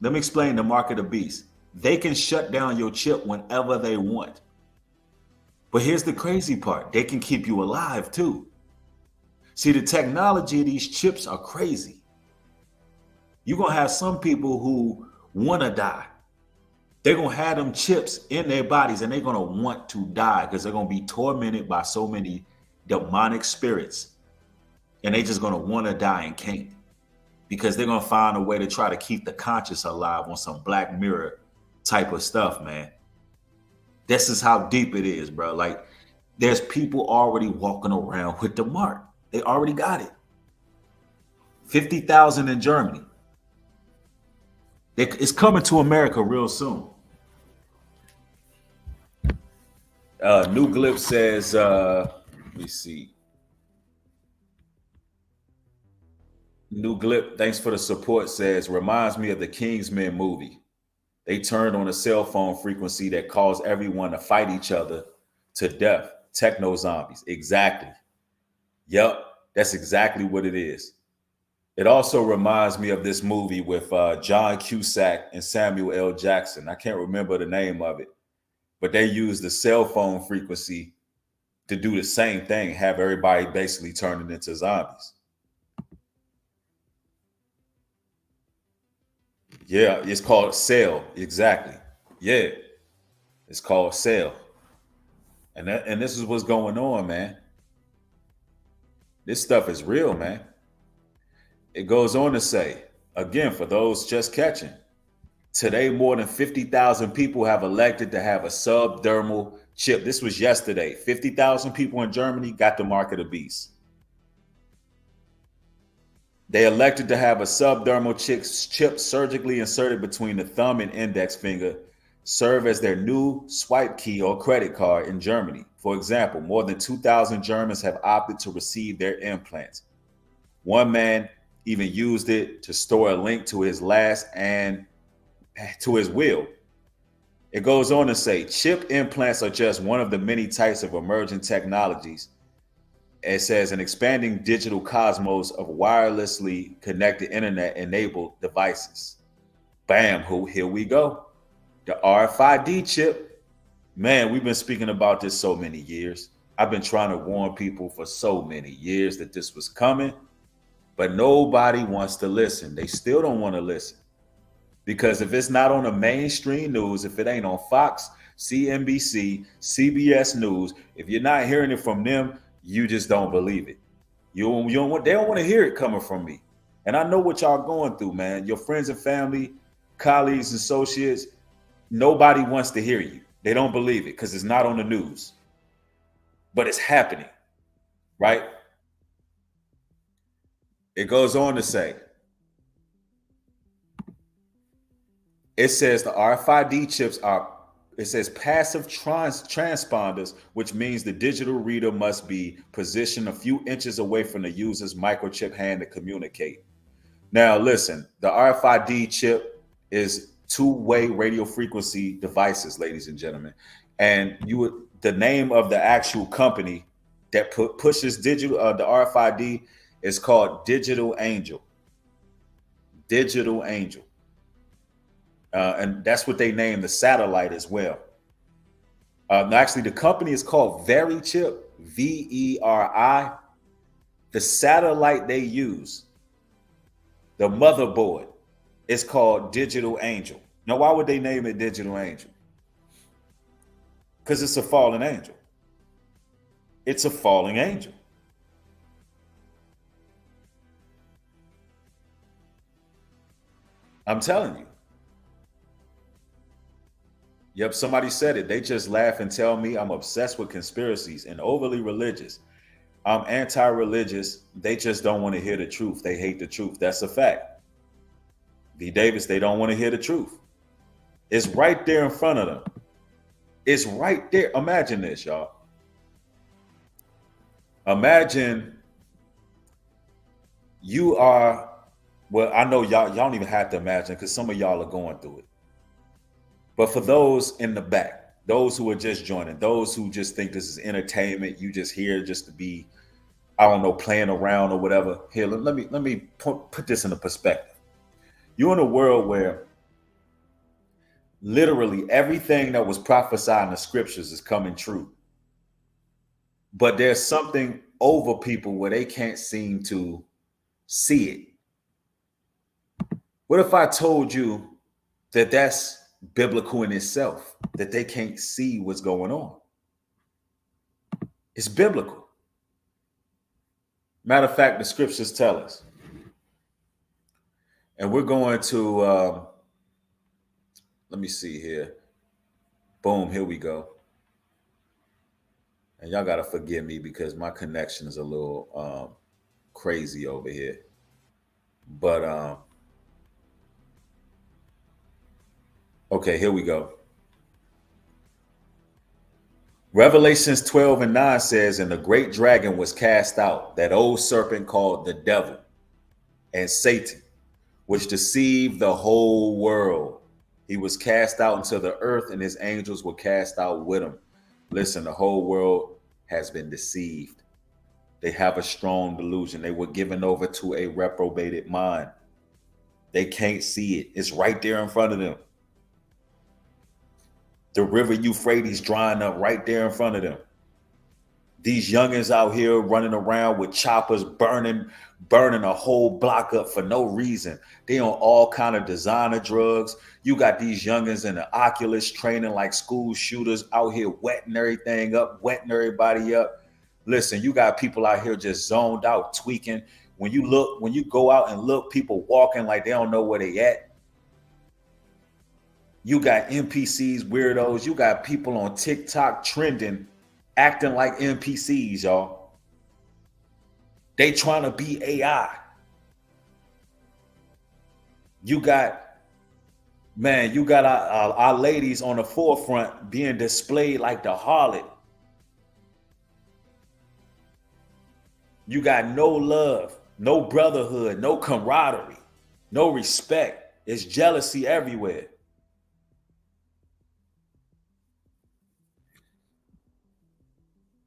let me explain the mark of the beast. They can shut down your chip whenever they want. But here's the crazy part. They can keep you alive too. See, the technology of these chips are crazy. You're going to have some people who want to die. They're going to have them chips in their bodies and they're going to want to die because they're going to be tormented by so many demonic spirits. And they're just going to want to die and can't because they're going to find a way to try to keep the conscious alive on some Black Mirror type of stuff, man. This is how deep it is, bro. Like, there's people already walking around with the mark. They already got it. 50,000 in Germany. It's coming to America real soon. New Glip says, let me see. New Glip, thanks for the support, says, reminds me of the Kingsmen movie. They turned on a cell phone frequency that caused everyone to fight each other to death. Techno zombies. Exactly. Yep, that's exactly what it is. It also reminds me of this movie with John Cusack and Samuel L. Jackson. I can't remember the name of it, but they used the cell phone frequency to do the same thing, have everybody basically turning into zombies. Yeah, it's called Cell. Exactly. Yeah, it's called Cell. And this is what's going on, man. This stuff is real, man. It goes on to say, again, for those just catching, today more than 50,000 people have elected to have a subdermal chip. This was yesterday. 50,000 people in Germany got the mark of the beast. They elected to have a subdermal chip surgically inserted between the thumb and index finger serve as their new swipe key or credit card in Germany. For example, more than 2,000 Germans have opted to receive their implants. One man even used it to store a link to his last and to his will. It goes on to say, chip implants are just one of the many types of emerging technologies. It says an expanding digital cosmos of wirelessly connected internet-enabled devices. Bam, here we go. The RFID chip. Man, we've been speaking about this so many years. I've been trying to warn people for so many years that this was coming, but nobody wants to listen. They still don't want to listen. Because if it's not on the mainstream news, if it ain't on Fox, CNBC, CBS News, if you're not hearing it from them, you just don't believe it. They don't want to hear it coming from me. And I know what y'all going through, man. Your friends and family, colleagues, associates, nobody wants to hear you. They don't believe it because it's not on the news. But it's happening, right? It goes on to say, it says the RFID chips are, it says passive transponders, which means the digital reader must be positioned a few inches away from the user's microchip hand to communicate. Now, listen, the RFID chip is two-way radio frequency devices, ladies and gentlemen. And the name of the actual company that pushes digital, the RFID is called Digital Angel. Digital Angel. And that's what they named the satellite as well. Actually, the company is called VeriChip, VERI. The satellite they use, the motherboard, is called Digital Angel. Now, why would they name it Digital Angel? Because it's a fallen angel. It's a falling angel. I'm telling you. Yep, somebody said it. They just laugh and tell me I'm obsessed with conspiracies and overly religious. I'm anti-religious. They just don't want to hear the truth. They hate the truth. That's a fact. V. Davis, they don't want to hear the truth. It's right there in front of them. It's right there. Imagine this, y'all. Imagine you are Well, I know y'all don't even have to imagine because some of y'all are going through it. But for those in the back, those who are just joining, those who just think this is entertainment, you just here just to be, I don't know, playing around or whatever. Here, let me put this into perspective. You're in a world where literally everything that was prophesied in the scriptures is coming true. But there's something over people where they can't seem to see it. What if I told you that that's biblical in itself, that they can't see what's going on? It's biblical. Matter of fact, the scriptures tell us. And we're going to, let me see here. Boom, here we go. And y'all got to forgive me because my connection is a little crazy over here. But, okay, here we go. Revelations 12:9 says, and the great dragon was cast out, that old serpent called the devil and Satan, which deceived the whole world. He was cast out into the earth, and his angels were cast out with him. Listen, the whole world has been deceived. They have a strong delusion. They were given over to a reprobated mind. They can't see it. It's right there in front of them. The river Euphrates drying up right there in front of them. These youngins out here running around with choppers, burning a whole block up for no reason. They on all kind of designer drugs. You got these youngins in the Oculus training like school shooters out here wetting everything up, wetting everybody up. Listen, you got people out here just zoned out, tweaking. When you go out and look, people walking like they don't know where they at. You got NPCs, weirdos. You got people on TikTok trending, acting like NPCs, y'all. They trying to be AI. You got our ladies on the forefront being displayed like the harlot. You got no love, no brotherhood, no camaraderie, no respect. It's jealousy everywhere.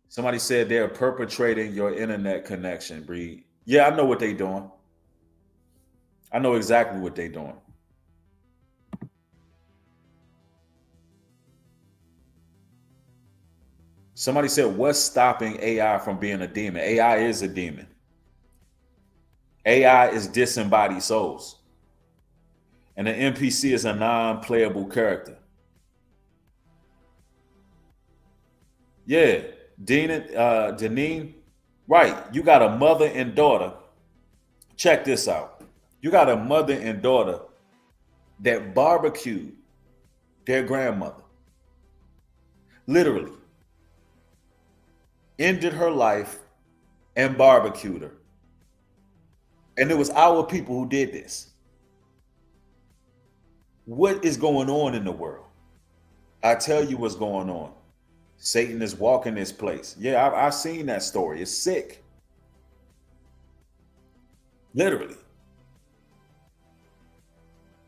Somebody said they're perpetrating your internet connection, Bree. Yeah, I know what they're doing. I know exactly what they're doing. Somebody said, what's stopping AI from being a demon? AI is a demon. AI is disembodied souls. And an NPC is a non-playable character. Yeah. Deneen, right. You got a mother and daughter. Check this out. You got a mother and daughter that barbecued their grandmother. Literally. Ended her life and barbecued her. And it was our people who did this. What is going on in the world? I tell you what's going on. Satan is walking this place. Yeah, I've seen that story. It's sick. Literally.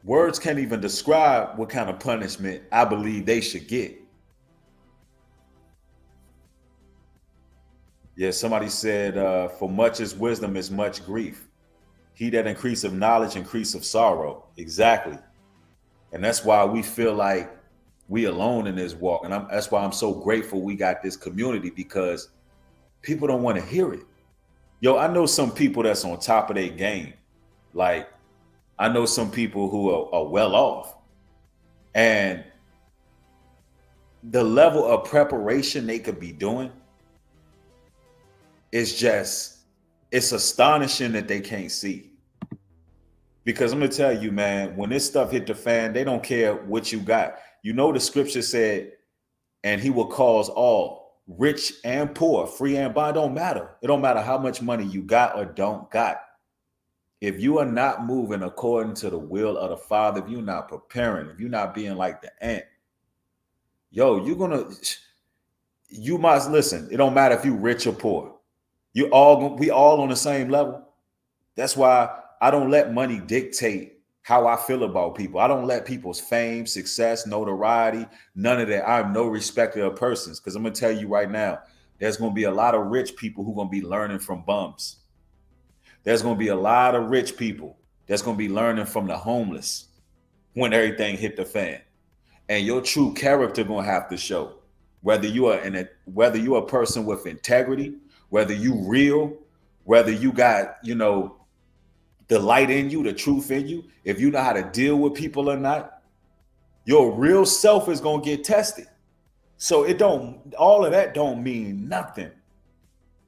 Words can't even describe what kind of punishment I believe they should get. Yeah, somebody said, for much is wisdom is much grief. He that increaseth knowledge, increaseth sorrow. Exactly. And that's why we feel like we alone in this walk. And that's why I'm so grateful we got this community, because people don't want to hear it. Yo, I know some people that's on top of their game. Like, I know some people who are well off. And the level of preparation they could be doing is just, it's astonishing that they can't see. Because I'm going to tell you, man, when this stuff hit the fan, they don't care what you got. You know, the scripture said, and he will cause all, rich and poor, free and bond. Don't matter. It don't matter how much money you got or don't got. If you are not moving according to the will of the Father, if you're not preparing, if you're not being like the ant, yo, you must listen. It don't matter if you rich or poor. We all on the same level. That's why I don't let money dictate how I feel about people. I don't let people's fame, success, notoriety, none of that. I'm no respecter of persons. Because I'm going to tell you right now, there's going to be a lot of rich people who are going to be learning from bums. There's going to be a lot of rich people that's going to be learning from the homeless when everything hit the fan. And your true character going to have to show. Whether you are a person with integrity, whether you real, whether you got, the light in you, the truth in you, if you know how to deal with people or not, your real self is going to get tested. So all of that don't mean nothing.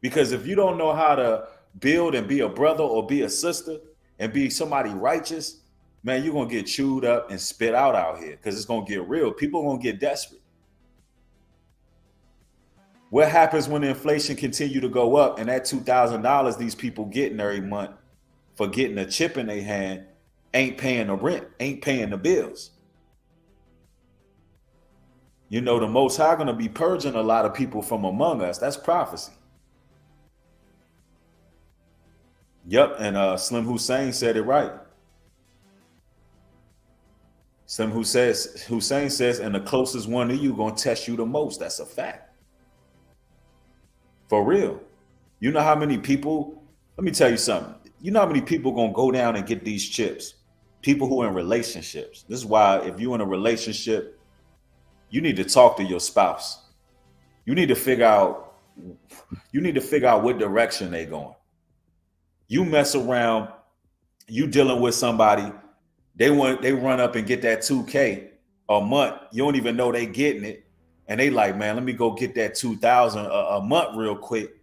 Because if you don't know how to build and be a brother or be a sister and be somebody righteous, man, you're going to get chewed up and spit out here because it's going to get real. People are going to get desperate. What happens when the inflation continue to go up and that $2,000 these people getting every month for getting a chip in their hand ain't paying the rent, ain't paying the bills? The Most High going to be purging a lot of people from among us. That's prophecy. Yep, and Slim Hussein said it right. Slim Hussein says, and the closest one to you going to test you the most. That's a fact. For real. You know how many people, let me tell you something. You know how many people going to go down and get these chips? People who are in relationships. This is why if you're in a relationship, you need to talk to your spouse. You need to figure out what direction they're going. You mess around, you dealing with somebody, they run up and get that $2K a month. You don't even know they getting it. And they like, man, let me go get that $2,000 a month real quick.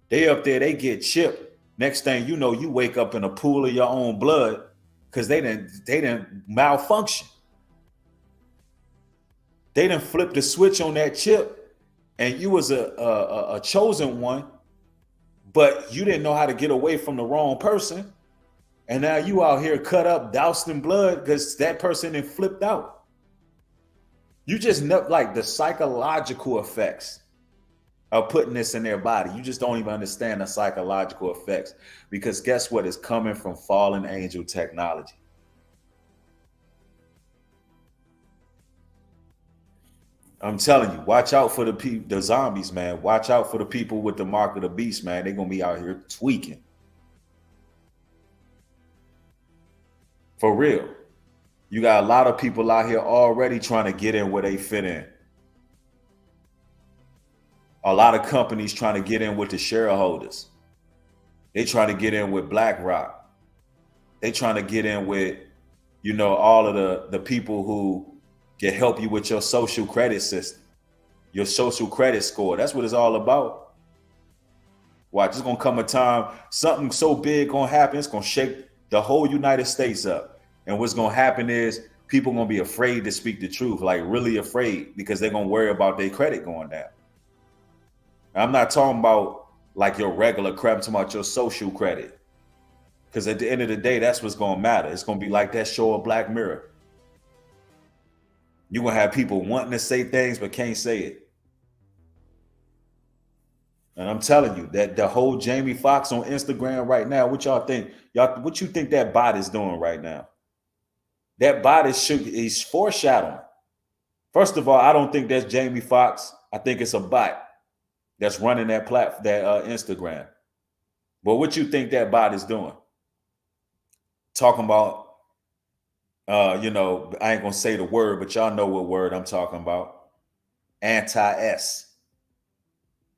They up there, they get chipped. Next thing you know, you wake up in a pool of your own blood because they didn't malfunction. They didn't flip the switch on that chip, and you was a chosen one, but you didn't know how to get away from the wrong person. And now you out here cut up, doused in blood because that person then flipped out. You just know, like, the psychological effects of putting this in their body. You just don't even understand the psychological effects, because guess what? It's coming from fallen angel technology. I'm telling you, watch out for the zombies, man. Watch out for the people with the mark of the beast, man. They're going to be out here tweaking. For real. You got a lot of people out here already trying to get in where they fit in. A lot of companies trying to get in with the shareholders. They trying to get in with BlackRock. They trying to get in with, all of the people who can help you with your social credit system, your social credit score. That's what it's all about. Watch, it's going to come a time, something so big going to happen, it's going to shake the whole United States up. And what's going to happen is people going to be afraid to speak the truth, like really afraid, because they're going to worry about their credit going down. I'm not talking about like your regular credit, I'm talking about your social credit. Because at the end of the day, that's what's going to matter. It's going to be like that show of Black Mirror. You're going to have people wanting to say things but can't say it. And I'm telling you that the whole Jamie Foxx on Instagram right now, what y'all think? What you think that bot is doing right now? That bot is foreshadowing. First of all, I don't think that's Jamie Foxx. I think it's a bot that's running that Instagram. But what you think that bot is doing? Talking about, I ain't gonna say the word, but y'all know what word I'm talking about. Anti-S.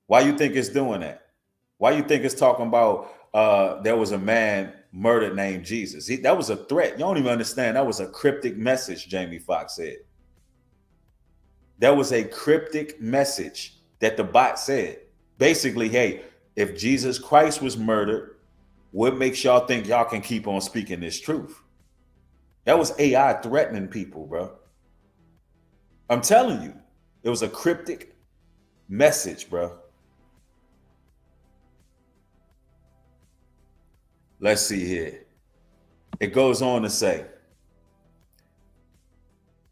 Why you think it's doing that? Why you think it's talking about there was a man murdered named Jesus? That was a threat. You don't even understand. That was a cryptic message, Jamie Foxx said. That was a cryptic message that the bot said. Basically, hey, if Jesus Christ was murdered, what makes y'all think y'all can keep on speaking this truth? That was AI threatening people, bro. I'm telling you, it was a cryptic message, bro. Let's see here. It goes on to say,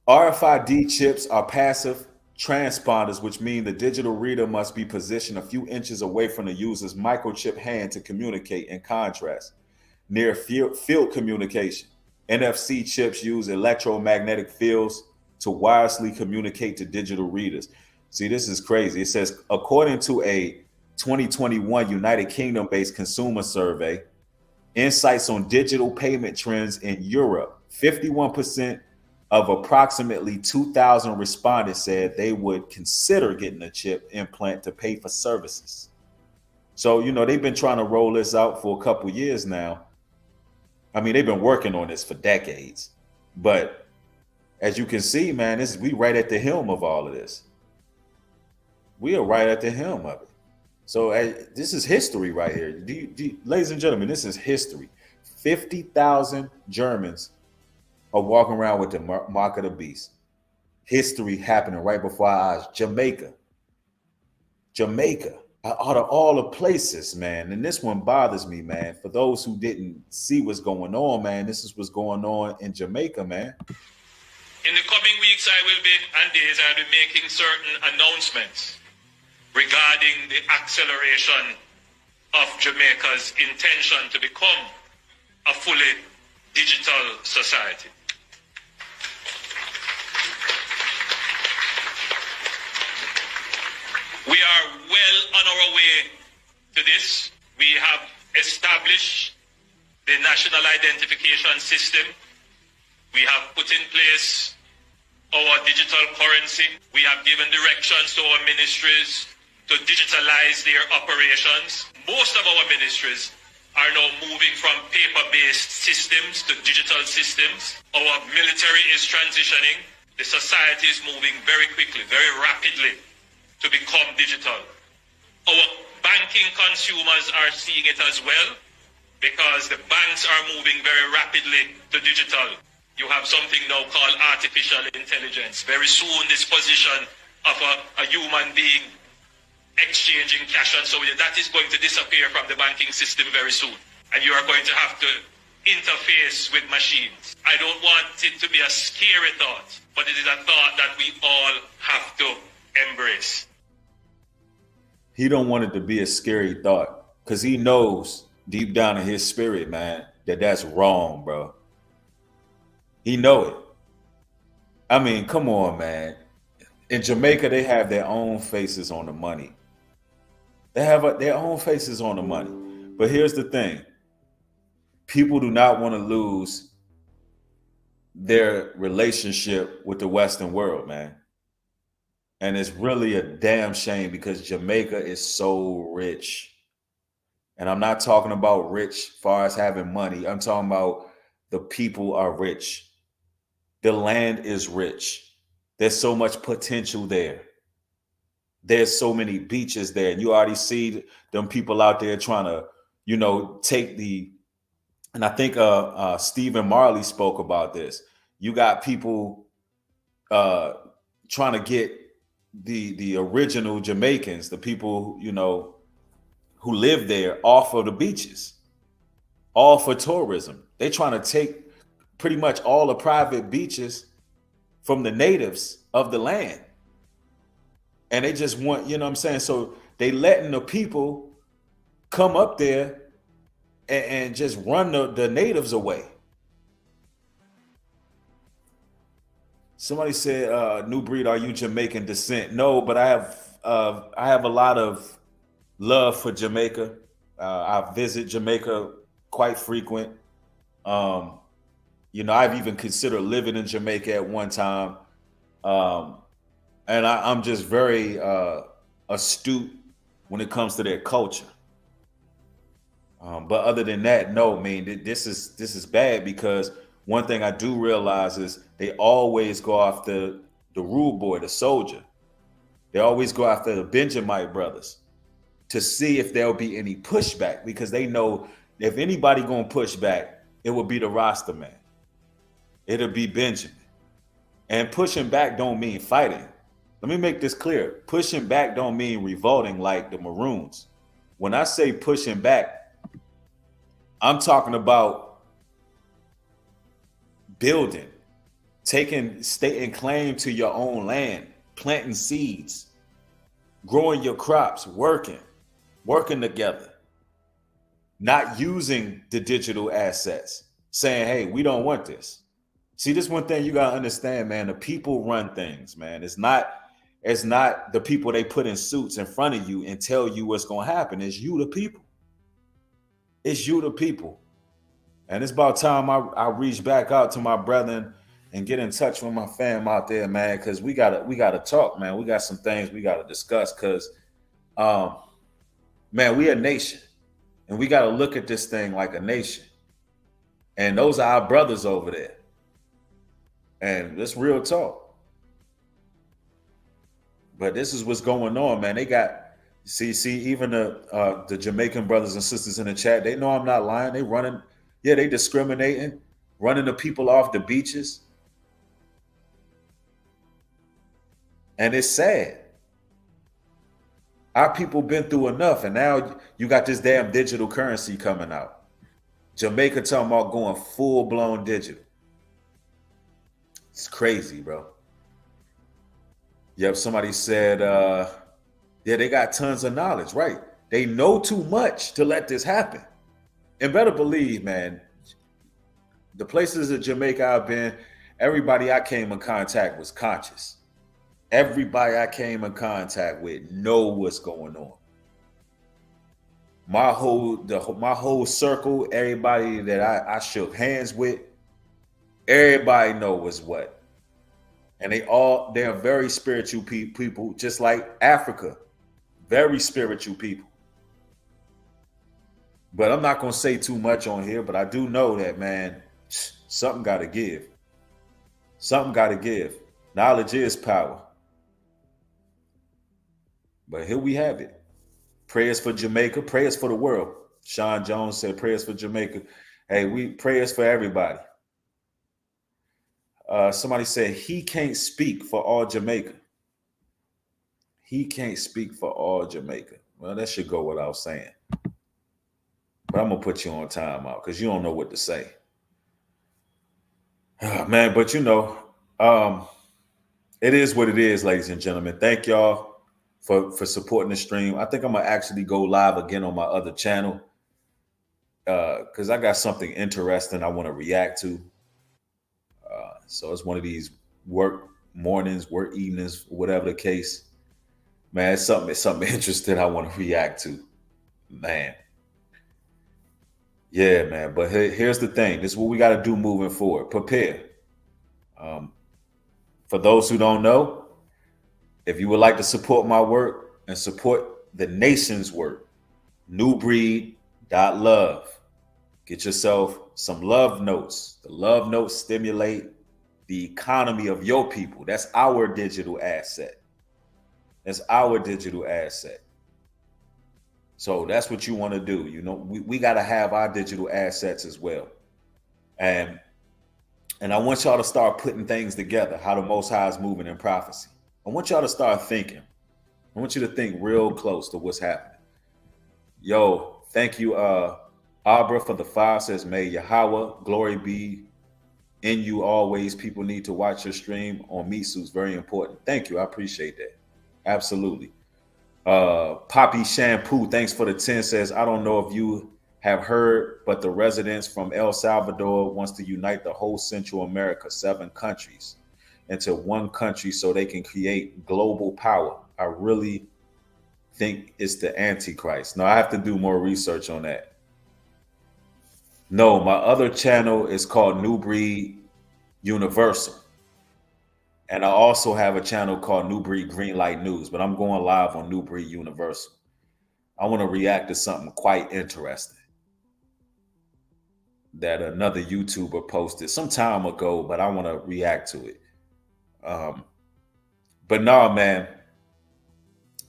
RFID chips are passive transponders, which mean the digital reader must be positioned a few inches away from the user's microchip hand to communicate. In contrast, near field communication. NFC chips use electromagnetic fields to wirelessly communicate to digital readers. See, this is crazy. It says, according to a 2021 United Kingdom-based consumer survey, insights on digital payment trends in Europe, 51% of approximately 2,000 respondents said they would consider getting a chip implant to pay for services. So, they've been trying to roll this out for a couple years now. I mean, they've been working on this for decades. But as you can see, man, we right at the helm of all of this. We are right at the helm of it. So this is history right here. Ladies and gentlemen, this is history. 50,000 Germans are walking around with the mark of the beast. History happening right before our eyes. Jamaica, out of all the places, man. And this one bothers me, man. For those who didn't see what's going on, man, this is what's going on in Jamaica, man. In the coming weeks, and days, I'll be making certain announcements regarding the acceleration of Jamaica's intention to become a fully digital society. We are well on our way to this. We have established the national identification system. We have put in place our digital currency. We have given directions to our ministries to digitalize their operations. Most of our ministries are now moving from paper-based systems to digital systems. Our military is transitioning. The society is moving very quickly, very rapidly to become digital. Our banking consumers are seeing it as well because the banks are moving very rapidly to digital. You have something now called artificial intelligence. Very soon, this position of a human being exchanging cash and so on, that is going to disappear from the banking system very soon. And you are going to have to interface with machines. I don't want it to be a scary thought, but it is a thought that we all have to embrace. He don't want it to be a scary thought because he knows deep down in his spirit, man, that that's wrong, bro. He know it. I mean, come on, man. In Jamaica, they have their own faces on the money. They have their own faces on the money. But here's the thing. People do not want to lose their relationship with the Western world, man. And it's really a damn shame because Jamaica is so rich. And I'm not talking about rich as far as having money. I'm talking about the people are rich. The land is rich. There's so much potential there. There's so many beaches there. And you already see them people out there trying to, take and I think Stephen Marley spoke about this. You got people trying to get the original Jamaicans, the people, who live there off of the beaches, all for tourism. They're trying to take pretty much all the private beaches from the natives of the land. And they just want, you know what I'm saying? So they letting the people come up there and just run the natives away. Somebody said, New Breed, are you Jamaican descent? No, but I have a lot of love for Jamaica. I visit Jamaica quite frequent. I've even considered living in Jamaica at one time. And I'm just very astute when it comes to their culture. But other than that, no, I mean, this is bad because one thing I do realize is they always go after the rude boy, the soldier. They always go after the Benjamite brothers to see if there'll be any pushback because they know if anybody gonna push back, it will be the Rasta man. It'll be Benjamin. And pushing back don't mean fighting. Let me make this clear. Pushing back don't mean revolting like the Maroons. When I say pushing back, I'm talking about building, stating claim to your own land, planting seeds, growing your crops, working together. not using the digital assets, saying, hey, we don't want this. See, this one thing you gotta understand, man. The people run things, man. It's not the people they put in suits in front of you and tell you what's gonna happen. It's you, the people. It's you, the people. And it's about time I reach back out to my brethren and get in touch with my fam out there, man, because we gotta talk, man. We got some things we gotta discuss, because man, we a nation, and we gotta look at this thing like a nation. And those are our brothers over there. And it's real talk. But this is what's going on, man. They got see even the Jamaican brothers and sisters in the chat. They know I'm not lying. They running, yeah, they discriminating, running the people off the beaches, and it's sad. Our people been through enough, and now you got this damn digital currency coming out. Jamaica talking about going full blown digital. It's crazy, bro. Yep, somebody said, yeah, they got tons of knowledge, right? They know too much to let this happen. And better believe, man, the places in Jamaica I've been, everybody I came in contact was conscious. Everybody I came in contact with know what's going on. My whole circle, everybody that I shook hands with, everybody know what's what. And they're very spiritual people, just like Africa. Very spiritual people. But I'm not going to say too much on here, but I do know that, man, something got to give. Something got to give. Knowledge is power. But here we have it. Prayers for Jamaica, prayers for the world. Sean Jones said prayers for Jamaica. Hey, prayers for everybody. Somebody said he can't speak for all Jamaica. He can't speak for all Jamaica. Well, that should go without saying. But I'm going to put you on timeout because you don't know what to say. Man, but you know, it is what it is, ladies and gentlemen. Thank y'all for supporting the stream. I think I'm going to actually go live again on my other channel because I got something interesting I want to react to. So it's one of these work mornings, work evenings, whatever the case. Man, it's something interesting I want to react to. Man. Yeah, man. But here's the thing. This is what we got to do moving forward. Prepare. For those who don't know, if you would like to support my work and support the nation's work, newbreed.love. Get yourself some love notes. The love notes stimulate the economy of your people. That's our digital asset. That's our digital asset. So that's what you want to do. You know, we got to have our digital assets as well. And I want y'all to start putting things together, how the Most High is moving in prophecy. I want y'all to start thinking. I want you to think real close to what's happening. Yo, thank you, Abra, for the 5 says, may Yahweh, glory be in you always. People need to watch your stream on Mitsu. It's very important. Thank you. I appreciate that. Absolutely. Poppy Shampoo, thanks for the 10, says, I don't know if you have heard, but the residents from El Salvador wants to unite the whole Central America, 7 countries, into one country so they can create global power. I really think it's the Antichrist. Now, I have to do more research on that. No, my other channel is called New Breed Universal. And I also have a channel called New Breed Greenlight News, but I'm going live on New Breed Universal. I want to react to something quite interesting that another YouTuber posted some time ago, but I want to react to it. But no, man,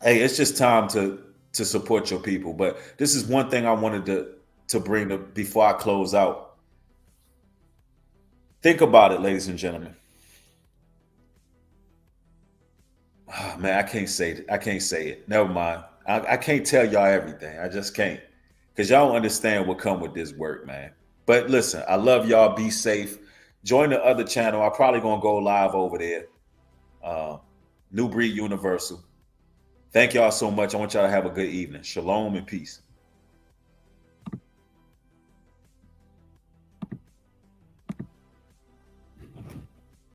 hey, it's just time to support your people. But this is one thing I wanted to bring up before I close out. Think about it, ladies and gentlemen. Oh, man, I can't say it. Never mind. I can't tell y'all everything. I just can't. Because y'all don't understand what come with this work, man. But listen, I love y'all. Be safe. Join the other channel. I'm probably going to go live over there. New Breed Universal. Thank y'all so much. I want y'all to have a good evening. Shalom and peace.